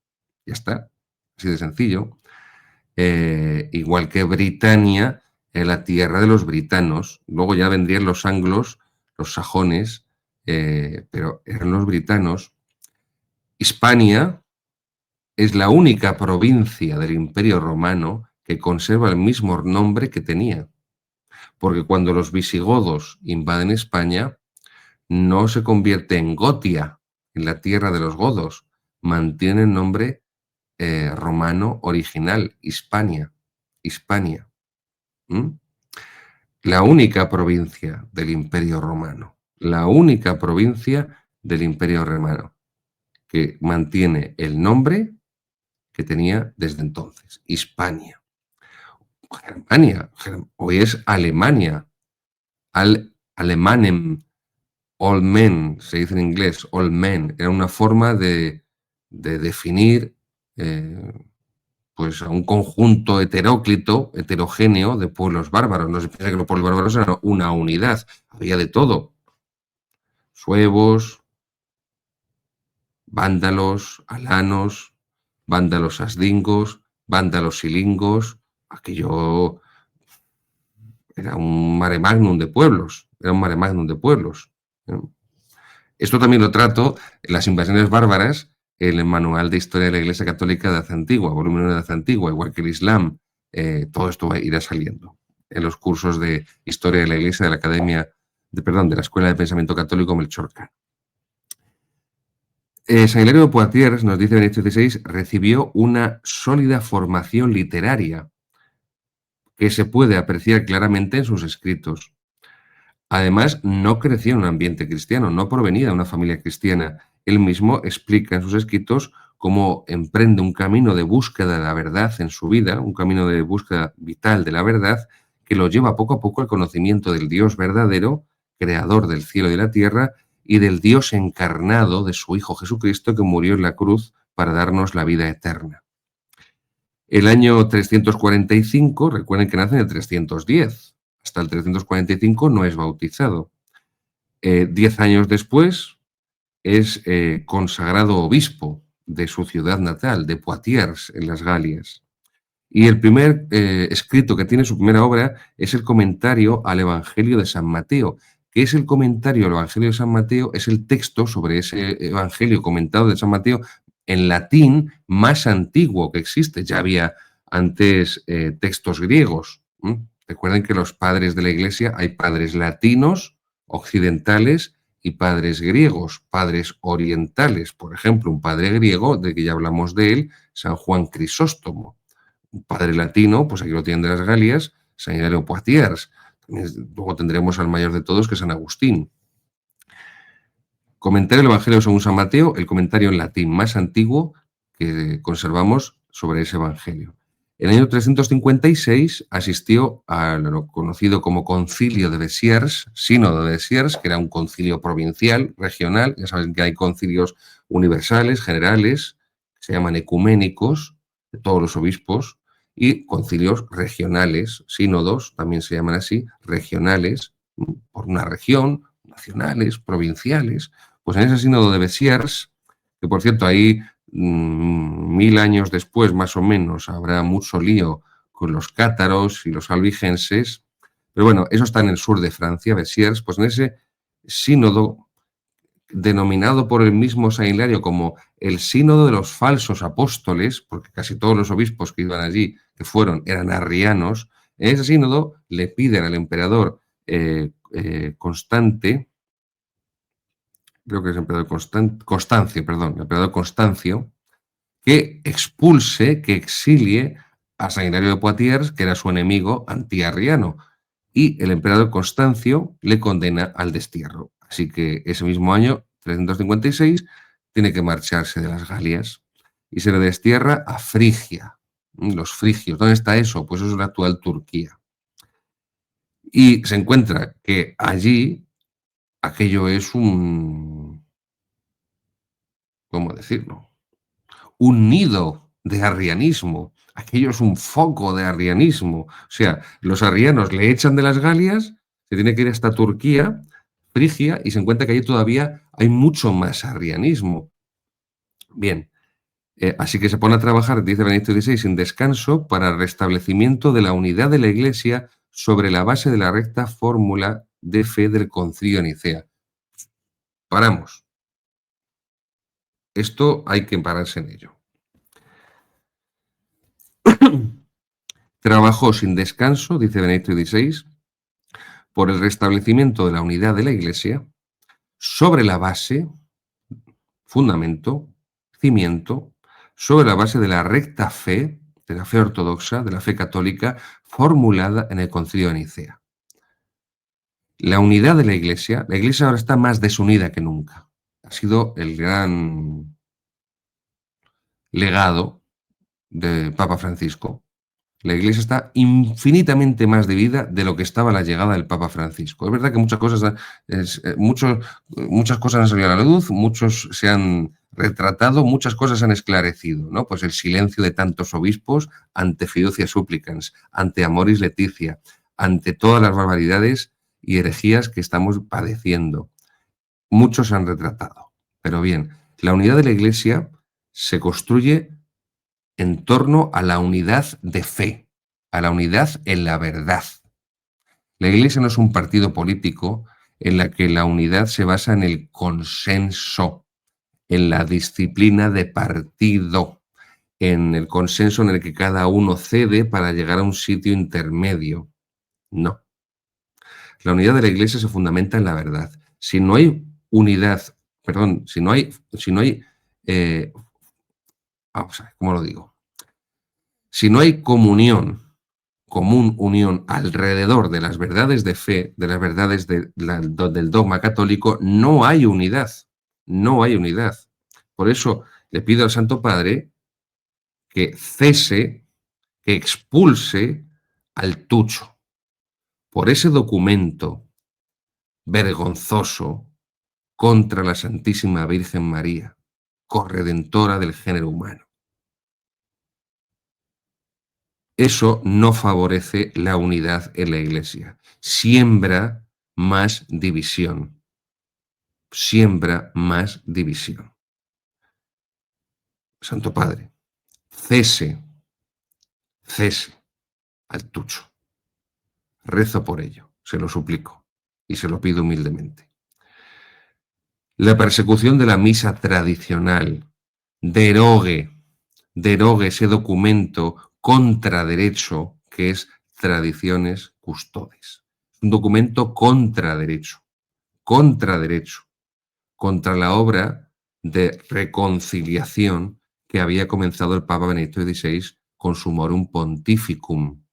Ya está, así de sencillo. Igual que Britania, la tierra de los britanos. Luego ya vendrían los anglos, los sajones, pero eran los britanos. Hispania es la única provincia del Imperio Romano que conserva el mismo nombre que tenía. Porque cuando los visigodos invaden España, no se convierte en Gotia, en la tierra de los godos, mantiene el nombre romano original, Hispania. Hispania. ¿Mm? La única provincia del Imperio Romano, la única provincia del Imperio Romano que mantiene el nombre que tenía desde entonces, Hispania. Germania, hoy es Alemania, Alemanem, all men, se dice en inglés, all men, era una forma de definir pues a un conjunto heteróclito, heterogéneo de pueblos bárbaros. No se piensa que los pueblos bárbaros eran una unidad, había de todo. Suevos, vándalos, alanos, vándalos asdingos, vándalos silingos, aquello era un mare magnum de pueblos, era un mare magnum de pueblos. ¿No? Esto también lo trato en las invasiones bárbaras, en el Manual de Historia de la Iglesia Católica de Edad Antigua, volumen 1 de Edad Antigua, igual que el Islam. Todo esto irá saliendo en los cursos de Historia de la Iglesia de la Academia, de la Escuela de Pensamiento Católico Melchor Cano. San Hilario de Poitiers, nos dice Benedicto XVI, recibió una sólida formación literaria que se puede apreciar claramente en sus escritos. Además, no creció en un ambiente cristiano, no provenía de una familia cristiana. Él mismo explica en sus escritos cómo emprende un camino de búsqueda de la verdad en su vida, un camino de búsqueda vital de la verdad, que lo lleva poco a poco al conocimiento del Dios verdadero, creador del cielo y de la tierra, y del Dios encarnado de su Hijo Jesucristo, que murió en la cruz para darnos la vida eterna. El año 345, recuerden que nace en el 310, hasta el 345 no es bautizado. 10 años después es consagrado obispo de su ciudad natal, de Poitiers, en las Galias. Y el primer escrito que tiene, su primera obra, es el comentario al Evangelio de San Mateo. ¿Qué es el comentario al Evangelio de San Mateo? Es el texto sobre ese Evangelio comentado de San Mateo en latín más antiguo que existe. Ya había antes textos griegos. Recuerden que los padres de la Iglesia, hay padres latinos, occidentales, y padres griegos, padres orientales. Por ejemplo, un padre griego, de que ya hablamos de él, San Juan Crisóstomo. Un padre latino, pues aquí lo tienen de las Galias, San Hilario de Poitiers. Luego tendremos al mayor de todos, que es San Agustín. Comentario del Evangelio según San Mateo, el comentario en latín más antiguo que conservamos sobre ese Evangelio. En el año 356 asistió a lo conocido como Concilio de Besiers, Sínodo de Besiers, que era un concilio provincial, regional. Ya saben que hay concilios universales, generales, que se llaman ecuménicos, de todos los obispos, y concilios regionales, sínodos, también se llaman así, regionales, por una región, nacionales, provinciales. Pues en ese sínodo de Besiers, que por cierto ahí 1000 años después más o menos habrá mucho lío con los cátaros y los albigenses, pero bueno, eso está en el sur de Francia, Besiers, pues en ese sínodo denominado por el mismo San Hilario como el sínodo de los falsos apóstoles, porque casi todos los obispos que iban allí, que fueron, eran arrianos, en ese sínodo le piden al emperador creo que es el emperador Constancio, perdón, el emperador Constancio, que expulse, que exilie a San Hilario de Poitiers, que era su enemigo antiarriano, y el emperador Constancio le condena al destierro. Así que ese mismo año, 356, tiene que marcharse de las Galias y se le destierra a Frigia. Los frigios, ¿dónde está eso? Pues eso es la actual Turquía. Y se encuentra que allí aquello es ¿cómo decirlo? Un nido de arrianismo. Aquello es un foco de arrianismo. O sea, los arrianos le echan de las Galias, se tiene que ir hasta Turquía, Frigia, y se encuentra que allí todavía hay mucho más arrianismo. Bien, así que se pone a trabajar, dice Benedicto XVI, sin descanso para el restablecimiento de la unidad de la Iglesia sobre la base de la recta fórmula de fe del Concilio de Nicea. Paramos. Esto hay que pararse en ello. Trabajó sin descanso, dice Benedicto XVI, por el restablecimiento de la unidad de la Iglesia sobre la base, fundamento, cimiento, sobre la base de la recta fe, de la fe ortodoxa, de la fe católica, formulada en el Concilio de Nicea. La unidad de la Iglesia ahora está más desunida que nunca. Ha sido el gran legado de Papa Francisco. La Iglesia está infinitamente más dividida de lo que estaba a la llegada del Papa Francisco. Es verdad que muchas cosas han salido a la luz, muchos se han retratado, muchas cosas han esclarecido, ¿no? Pues el silencio de tantos obispos ante Fiducia Supplicans, ante Amoris Laetitia, ante todas las barbaridades y herejías que estamos padeciendo. Muchos se han retratado. Pero bien, la unidad de la Iglesia se construye en torno a la unidad de fe, a la unidad en la verdad. La Iglesia no es un partido político en la que la unidad se basa en el consenso, en la disciplina de partido, en el consenso en el que cada uno cede para llegar a un sitio intermedio. No. La unidad de la Iglesia se fundamenta en la verdad. Si no hay unidad, perdón, vamos a ver, ¿cómo lo digo? Si no hay común unión alrededor de las verdades de fe, de las verdades del dogma católico, no hay unidad, no hay unidad. Por eso le pido al Santo Padre que cese, que expulse al Tucho por ese documento vergonzoso contra la Santísima Virgen María, corredentora del género humano. Eso no favorece la unidad en la Iglesia. Siembra más división. Siembra más división. Santo Padre, cese al Tucho. Rezo por ello, se lo suplico y se lo pido humildemente. La persecución de la misa tradicional derogue ese documento contra derecho que es Tradiciones Custodes. Un documento contra derecho, contra la obra de reconciliación que había comenzado el Papa Benedicto XVI con su Morum Pontificum,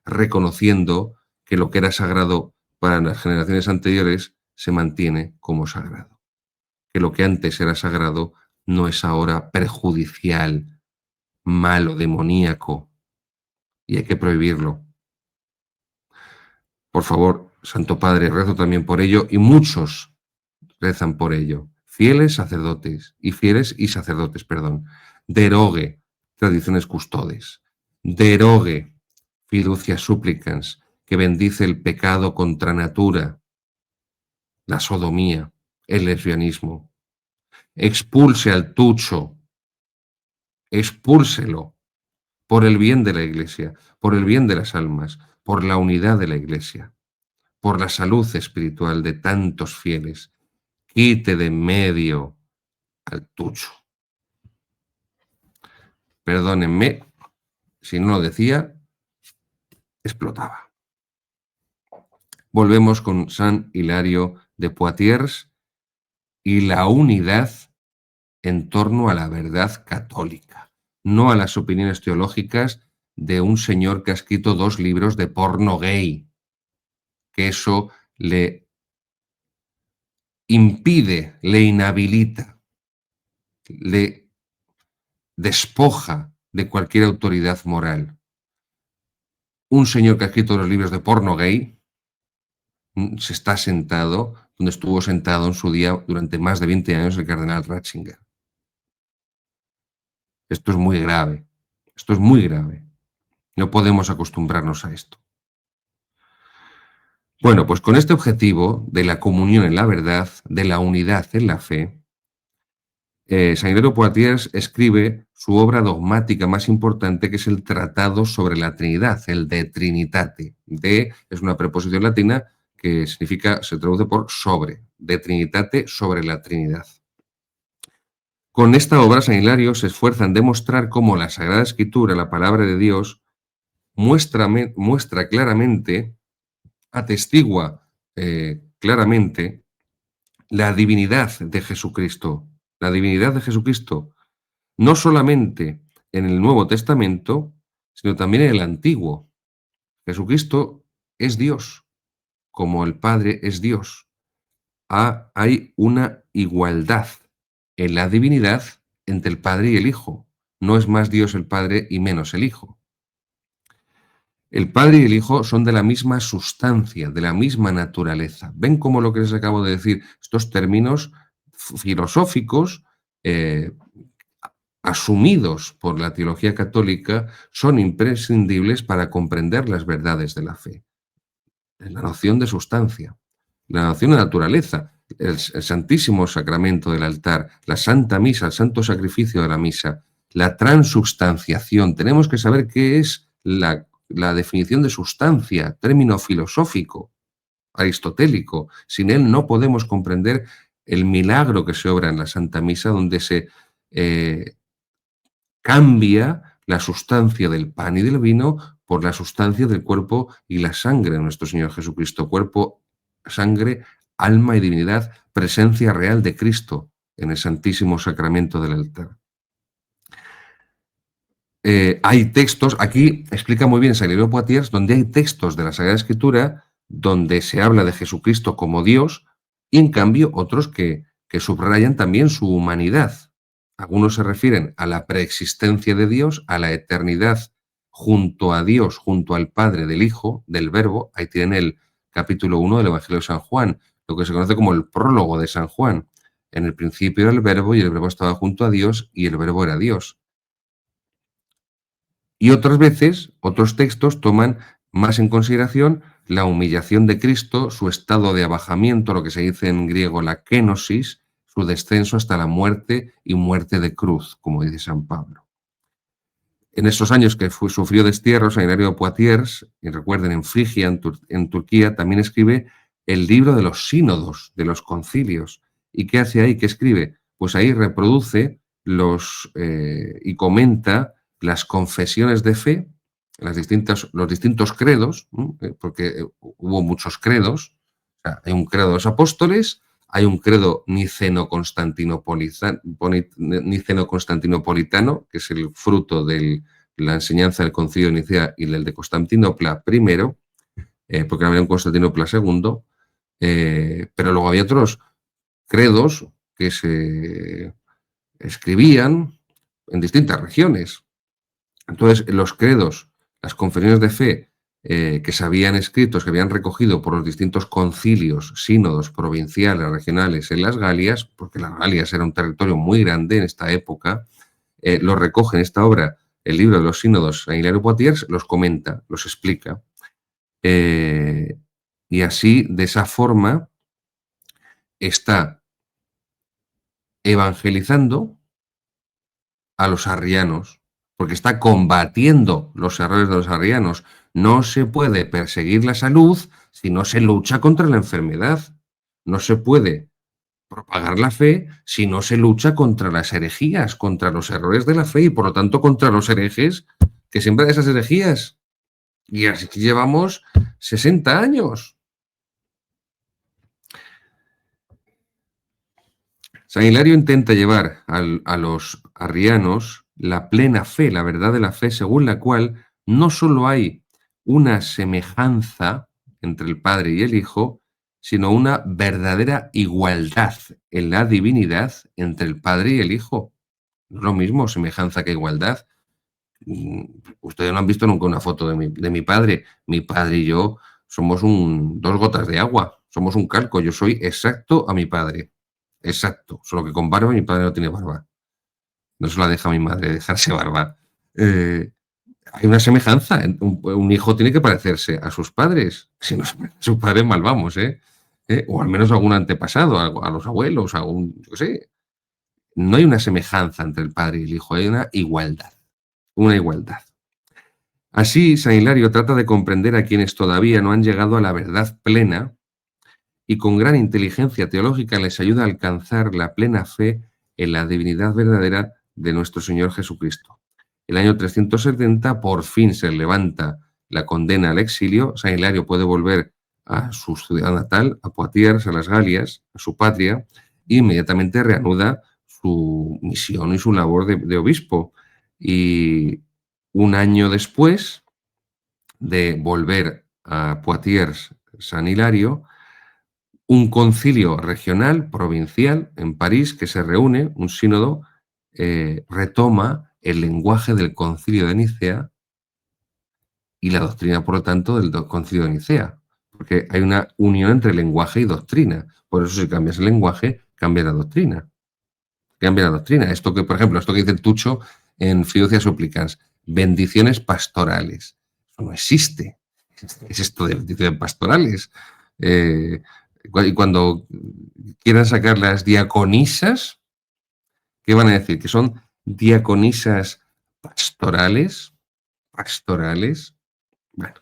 reconociendo que lo que era sagrado para las generaciones anteriores se mantiene como sagrado, que lo que antes era sagrado no es ahora perjudicial, malo, demoníaco, y hay que prohibirlo. Por favor, Santo Padre, rezo también por ello, y muchos rezan por ello. Fieles y sacerdotes, derogue Tradiciones Custodes, derogue Fiducia Supplicans, que bendice el pecado contra natura, la sodomía, el lesbianismo. Expulse al Tucho, expúlselo, por el bien de la Iglesia, por el bien de las almas, por la unidad de la Iglesia, por la salud espiritual de tantos fieles. Quite de en medio al Tucho. Perdónenme, si no lo decía, explotaba. Volvemos con San Hilario de Poitiers y la unidad en torno a la verdad católica, no a las opiniones teológicas de un señor que ha escrito 2 libros de porno gay, que eso le impide, le inhabilita, le despoja de cualquier autoridad moral. Un señor que ha escrito los libros de porno gay se está sentado donde estuvo sentado en su día durante más de 20 años el cardenal Ratzinger. Esto es muy grave. Esto es muy grave. No podemos acostumbrarnos a esto. Bueno, pues con este objetivo de la comunión en la verdad, de la unidad en la fe, San Hilario Poitiers escribe su obra dogmática más importante, que es el Tratado sobre la Trinidad, el De Trinitate. De es una preposición latina que significa, se traduce por sobre, De Trinitate, sobre la Trinidad. Con esta obra, San Hilario se esfuerza en demostrar cómo la Sagrada Escritura, la palabra de Dios, muestra claramente, atestigua claramente la divinidad de Jesucristo. La divinidad de Jesucristo, no solamente en el Nuevo Testamento, sino también en el Antiguo. Jesucristo es Dios, como el Padre es Dios. Hay una igualdad en la divinidad entre el Padre y el Hijo. No es más Dios el Padre y menos el Hijo. El Padre y el Hijo son de la misma sustancia, de la misma naturaleza. ¿Ven cómo lo que les acabo de decir, estos términos filosóficos, asumidos por la teología católica, son imprescindibles para comprender las verdades de la fe? La noción de sustancia, la noción de naturaleza, el Santísimo Sacramento del altar, la Santa Misa, el Santo Sacrificio de la Misa, la transubstanciación. Tenemos que saber qué es la definición de sustancia, término filosófico, aristotélico. Sin él no podemos comprender el milagro que se obra en la Santa Misa, donde se cambia la sustancia del pan y del vino por la sustancia del cuerpo y la sangre de nuestro Señor Jesucristo. Cuerpo, sangre, alma y divinidad, presencia real de Cristo en el Santísimo Sacramento del altar. Hay textos, aquí explica muy bien San Hilario de Poitiers, donde hay textos de la Sagrada Escritura donde se habla de Jesucristo como Dios y en cambio otros que subrayan también su humanidad. Algunos se refieren a la preexistencia de Dios, a la eternidad junto a Dios, junto al Padre del Hijo, del Verbo. Ahí tienen el capítulo 1 del Evangelio de San Juan, lo que se conoce como el prólogo de San Juan. En el principio era el Verbo y el Verbo estaba junto a Dios y el Verbo era Dios. Y otras veces, otros textos toman más en consideración la humillación de Cristo, su estado de abajamiento, lo que se dice en griego la kenosis, su descenso hasta la muerte y muerte de cruz, como dice San Pablo. En esos años que sufrió destierro, San Hilario de Poitiers, y recuerden, en Frigia, en Turquía, también escribe el libro de los sínodos, de los concilios. ¿Y qué hace ahí? ¿Qué escribe? Pues ahí reproduce y comenta las confesiones de fe, los distintos credos, porque hubo muchos credos. O sea, hay un credo de los apóstoles, hay un credo niceno-constantinopolitano, que es el fruto de la enseñanza del Concilio de Nicea y el de Constantinopla I, porque había un Constantinopla II, pero luego había otros credos que se escribían en distintas regiones. Entonces, los credos, las confesiones de fe que se habían escrito, que habían recogido por los distintos concilios, sínodos provinciales, regionales en las Galias, porque las Galias era un territorio muy grande en esta época, lo recoge en esta obra, el libro de los sínodos, San Hilario de Poitiers, los comenta, los explica. Y así, de esa forma, está evangelizando a los arrianos, porque está combatiendo los errores de los arrianos. No se puede perseguir la salud si no se lucha contra la enfermedad. No se puede propagar la fe si no se lucha contra las herejías, contra los errores de la fe y por lo tanto contra los herejes que siembran esas herejías. Y así que llevamos 60 años. San Hilario intenta llevar a los arrianos la plena fe, la verdad de la fe, según la cual no solo hay una semejanza entre el Padre y el Hijo, sino una verdadera igualdad en la divinidad entre el Padre y el Hijo. No es lo mismo semejanza que igualdad. Ustedes no han visto nunca una foto de mi padre. Mi padre y yo somos dos gotas de agua, somos un calco. Yo soy exacto a mi padre. Exacto, solo que con barba mi padre no tiene barba. No se la deja a mi madre dejarse barba. Hay una semejanza. Un hijo tiene que parecerse a sus padres. Si no se parece a sus padres, mal vamos, ¿eh? O al menos a algún antepasado, a los abuelos, a un, yo qué sé. No hay una semejanza entre el padre y el hijo, hay una igualdad. Una igualdad. Así, San Hilario trata de comprender a quienes todavía no han llegado a la verdad plena y con gran inteligencia teológica les ayuda a alcanzar la plena fe en la divinidad verdadera de nuestro Señor Jesucristo. El año 370 por fin se levanta la condena al exilio. San Hilario puede volver a su ciudad natal, a Poitiers, a las Galias, a su patria, e inmediatamente reanuda su misión y su labor de obispo. Y un año después de volver a Poitiers, San Hilario, un concilio regional, provincial, en París, que se reúne, un sínodo, retoma el lenguaje del concilio de Nicea y la doctrina, por lo tanto, del Concilio de Nicea, porque hay una unión entre lenguaje y doctrina. Por eso, si cambias el lenguaje, cambia la doctrina. Cambia la doctrina. Esto que, por ejemplo, esto que dice el Tucho en Fiducia Supplicans, bendiciones pastorales. Eso no existe. ¿Qué es esto de bendiciones pastorales? Y cuando quieran sacar las diaconisas, ¿qué van a decir? ¿Que son diaconisas pastorales? ¿Pastorales? Bueno.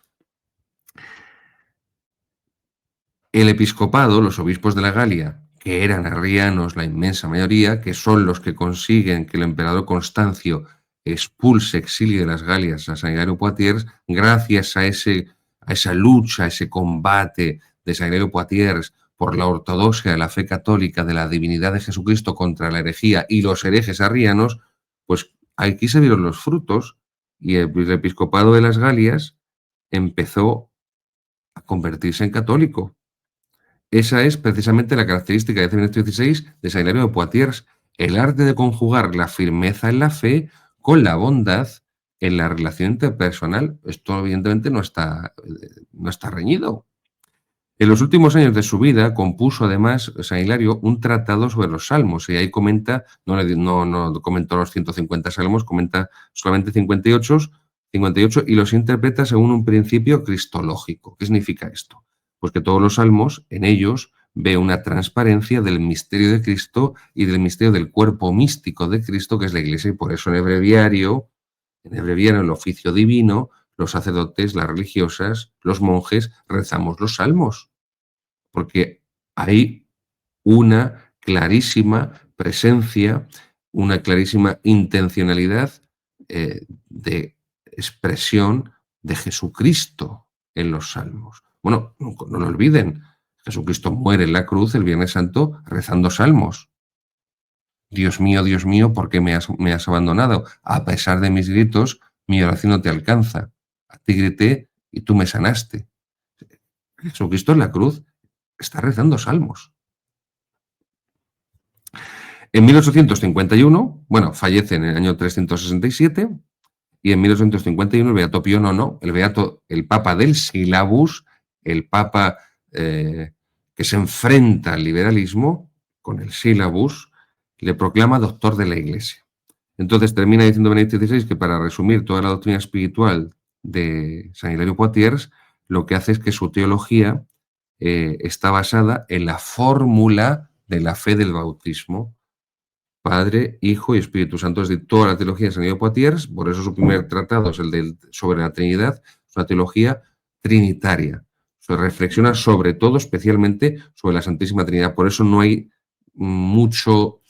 El episcopado, los obispos de la Galia, que eran arrianos la inmensa mayoría, que son los que consiguen que el emperador Constancio expulse, exilie de las Galias a San Hilario Poitiers, gracias a esa lucha, a ese combate de San Hilario Poitiers por la ortodoxia de la fe católica, de la divinidad de Jesucristo contra la herejía y los herejes arrianos, pues aquí se vieron los frutos y el episcopado de las Galias empezó a convertirse en católico. Esa es precisamente la característica de Benedicto XVI de San Hilario de Poitiers, el arte de conjugar la firmeza en la fe con la bondad en la relación interpersonal. Esto evidentemente no está reñido. En los últimos años de su vida compuso además San Hilario un tratado sobre los salmos y ahí comenta, no comentó los 150 salmos, comenta solamente 58 y los interpreta según un principio cristológico. ¿Qué significa esto? Pues que todos los salmos, en ellos, ve una transparencia del misterio de Cristo y del misterio del cuerpo místico de Cristo, que es la Iglesia, y por eso en el breviario, el oficio divino, los sacerdotes, las religiosas, los monjes, rezamos los salmos, porque hay una clarísima presencia, una clarísima intencionalidad de expresión de Jesucristo en los salmos. Bueno, no lo olviden, Jesucristo muere en la cruz el Viernes Santo rezando salmos. Dios mío, ¿por qué me has abandonado? A pesar de mis gritos, mi oración no te alcanza. A ti grité y tú me sanaste. Jesucristo en la cruz está rezando salmos. En 1851, bueno, fallece en el año 367, y en 1851 el Beato Pío IX, el Papa del Sílabus, el Papa que se enfrenta al liberalismo con el Sílabus, le proclama doctor de la Iglesia. Entonces termina diciendo Benedicto XVI que, para resumir toda la doctrina espiritual de San Hilario Poitiers, lo que hace es que su teología está basada en la fórmula de la fe del bautismo: Padre, Hijo y Espíritu Santo. Es decir, toda la teología de San Hilario Poitiers, por eso su primer tratado es el sobre la Trinidad, es una teología trinitaria. Se reflexiona sobre todo, especialmente, sobre la Santísima Trinidad. Por eso no hay mucho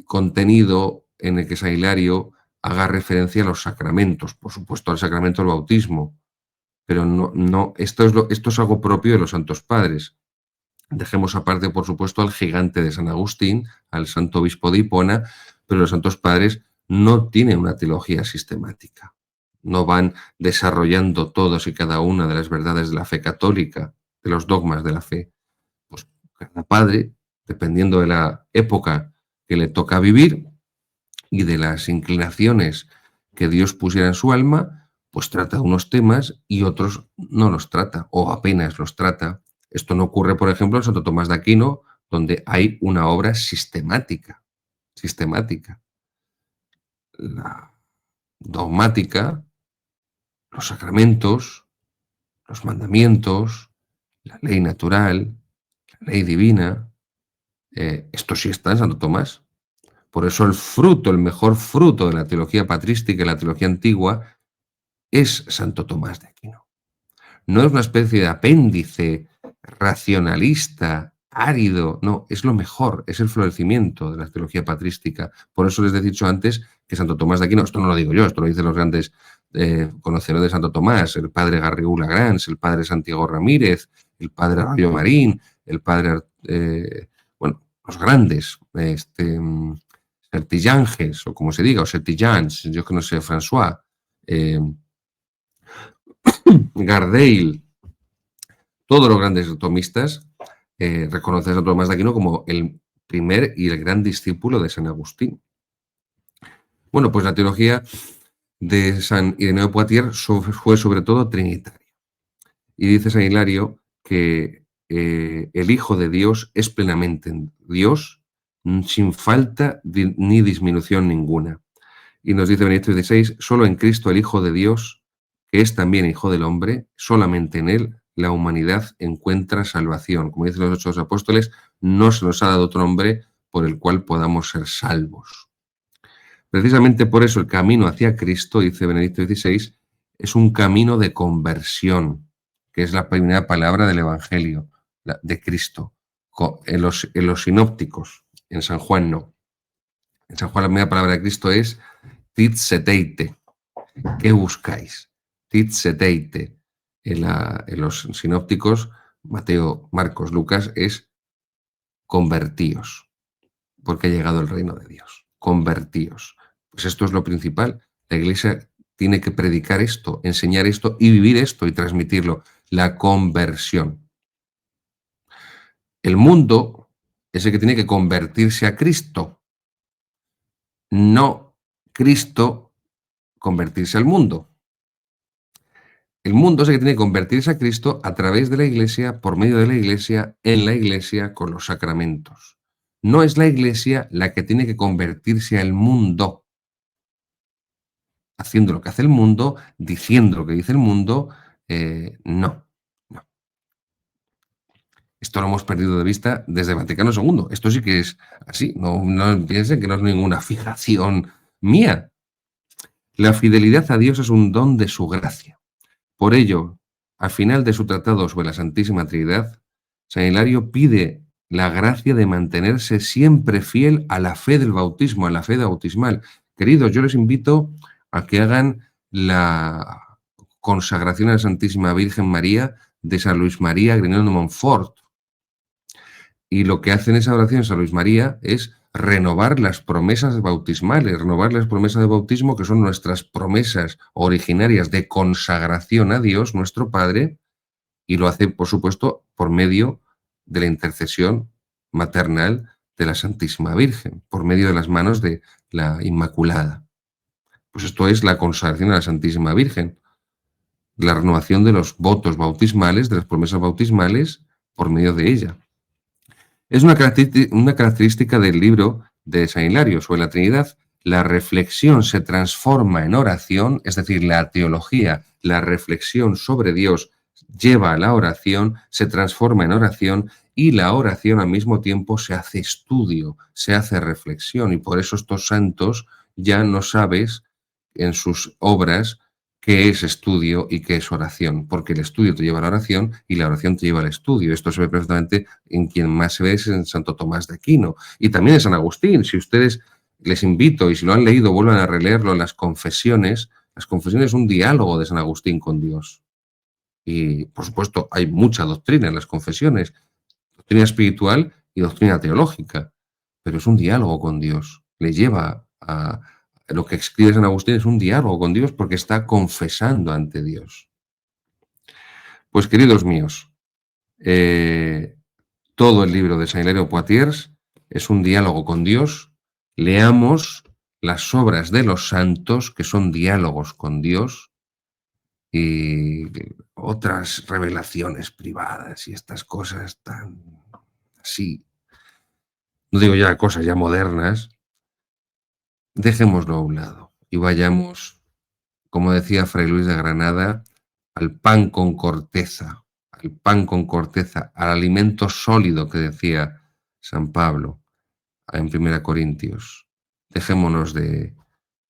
contenido en el que San Hilario haga referencia a los sacramentos, por supuesto al sacramento del bautismo, pero esto es algo propio de los Santos Padres. Dejemos aparte, por supuesto, al gigante de San Agustín, al santo obispo de Hipona, pero los Santos Padres no tienen una teología sistemática. No van desarrollando todas y cada una de las verdades de la fe católica, de los dogmas de la fe. Pues cada padre, dependiendo de la época que le toca vivir y de las inclinaciones que Dios pusiera en su alma, pues trata unos temas y otros no los trata, o apenas los trata. Esto no ocurre, por ejemplo, en Santo Tomás de Aquino, donde hay una obra sistemática. La dogmática, los sacramentos, los mandamientos, la ley natural, la ley divina, esto sí está en Santo Tomás. Por eso el mejor fruto de la teología patrística y la teología antigua es Santo Tomás de Aquino. No es una especie de apéndice racionalista, árido, no, es lo mejor, es el florecimiento de la teología patrística. Por eso les he dicho antes que Santo Tomás de Aquino, esto no lo digo yo, esto lo dicen los grandes conocedores de Santo Tomás, el padre Garrigou Lagrange, el padre Santiago Ramírez, el padre Arroyo Marín, el padre, los grandes, Sertillanges, o como se diga, o Sertillans, yo que no sé, François, Gardel, todos los grandes tomistas reconocen a Santo Tomás de Aquino como el primer y el gran discípulo de San Agustín. Bueno, pues la teología de San Ireneo de Poitiers fue sobre todo trinitario. Y dice San Hilario que el Hijo de Dios es plenamente Dios, sin falta ni disminución ninguna. Y nos dice Benedicto XVI, solo en Cristo el Hijo de Dios, que es también Hijo del Hombre, solamente en Él la humanidad encuentra salvación. Como dicen los 8 apóstoles, no se nos ha dado otro nombre por el cual podamos ser salvos. Precisamente por eso el camino hacia Cristo, dice Benedicto XVI, es un camino de conversión, que es la primera palabra del Evangelio, de Cristo. En los sinópticos, en San Juan no. En San Juan la primera palabra de Cristo es titseteite. ¿Qué buscáis? Titseteite. En los sinópticos, Mateo, Marcos, Lucas, es convertíos, porque ha llegado el reino de Dios. Convertíos. Pues esto es lo principal. La Iglesia tiene que predicar esto, enseñar esto y vivir esto y transmitirlo. La conversión. El mundo es el que tiene que convertirse a Cristo, no Cristo convertirse al mundo. El mundo es el que tiene que convertirse a Cristo a través de la Iglesia, por medio de la Iglesia, en la Iglesia, con los sacramentos. No es la Iglesia la que tiene que convertirse al mundo, haciendo lo que hace el mundo, diciendo lo que dice el mundo. No, no. Esto lo hemos perdido de vista desde Vaticano II. Esto sí que es así. No, no piensen que no es ninguna fijación mía. La fidelidad a Dios es un don de su gracia. Por ello, al final de su tratado sobre la Santísima Trinidad, San Hilario pide la gracia de mantenerse siempre fiel a la fe del bautismo, a la fe bautismal. Queridos, yo les invito a que hagan la consagración a la Santísima Virgen María de San Luis María Grignón de Montfort. Y lo que hace en esa oración San Luis María es renovar las promesas bautismales, renovar las promesas de bautismo, que son nuestras promesas originarias de consagración a Dios, nuestro Padre, y lo hace, por supuesto, por medio de la intercesión maternal de la Santísima Virgen, por medio de las manos de la Inmaculada. Pues esto es la consagración a la Santísima Virgen, la renovación de los votos bautismales, de las promesas bautismales, por medio de ella. Es una característica del libro de San Hilario sobre la Trinidad. La reflexión se transforma en oración, es decir, la teología, la reflexión sobre Dios lleva a la oración, se transforma en oración y la oración al mismo tiempo se hace estudio, se hace reflexión y por eso estos santos ya no sabes en sus obras qué es estudio y qué es oración, porque el estudio te lleva a la oración y la oración te lleva al estudio. Esto se ve perfectamente en quien más se ve es en Santo Tomás de Aquino y también en San Agustín. Si ustedes les invito y si lo han leído, vuelvan a releerlo, las confesiones. Las confesiones es un diálogo de San Agustín con Dios. Y, por supuesto, hay mucha doctrina en las confesiones, doctrina espiritual y doctrina teológica, pero es un diálogo con Dios. Le lleva a lo que escribe San Agustín es un diálogo con Dios porque está confesando ante Dios. Pues, queridos míos, todo el libro de San Hilario de Poitiers es un diálogo con Dios. Leamos las obras de los santos, que son diálogos con Dios, y otras revelaciones privadas y estas cosas tan así, no digo ya cosas ya modernas, dejémoslo a un lado y vayamos, como decía Fray Luis de Granada, al pan con corteza, al alimento sólido que decía San Pablo en 1 Corintios. Dejémonos de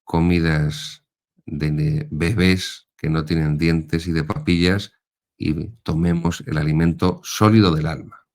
comidas de bebés que no tienen dientes y de papillas y tomemos el alimento sólido del alma.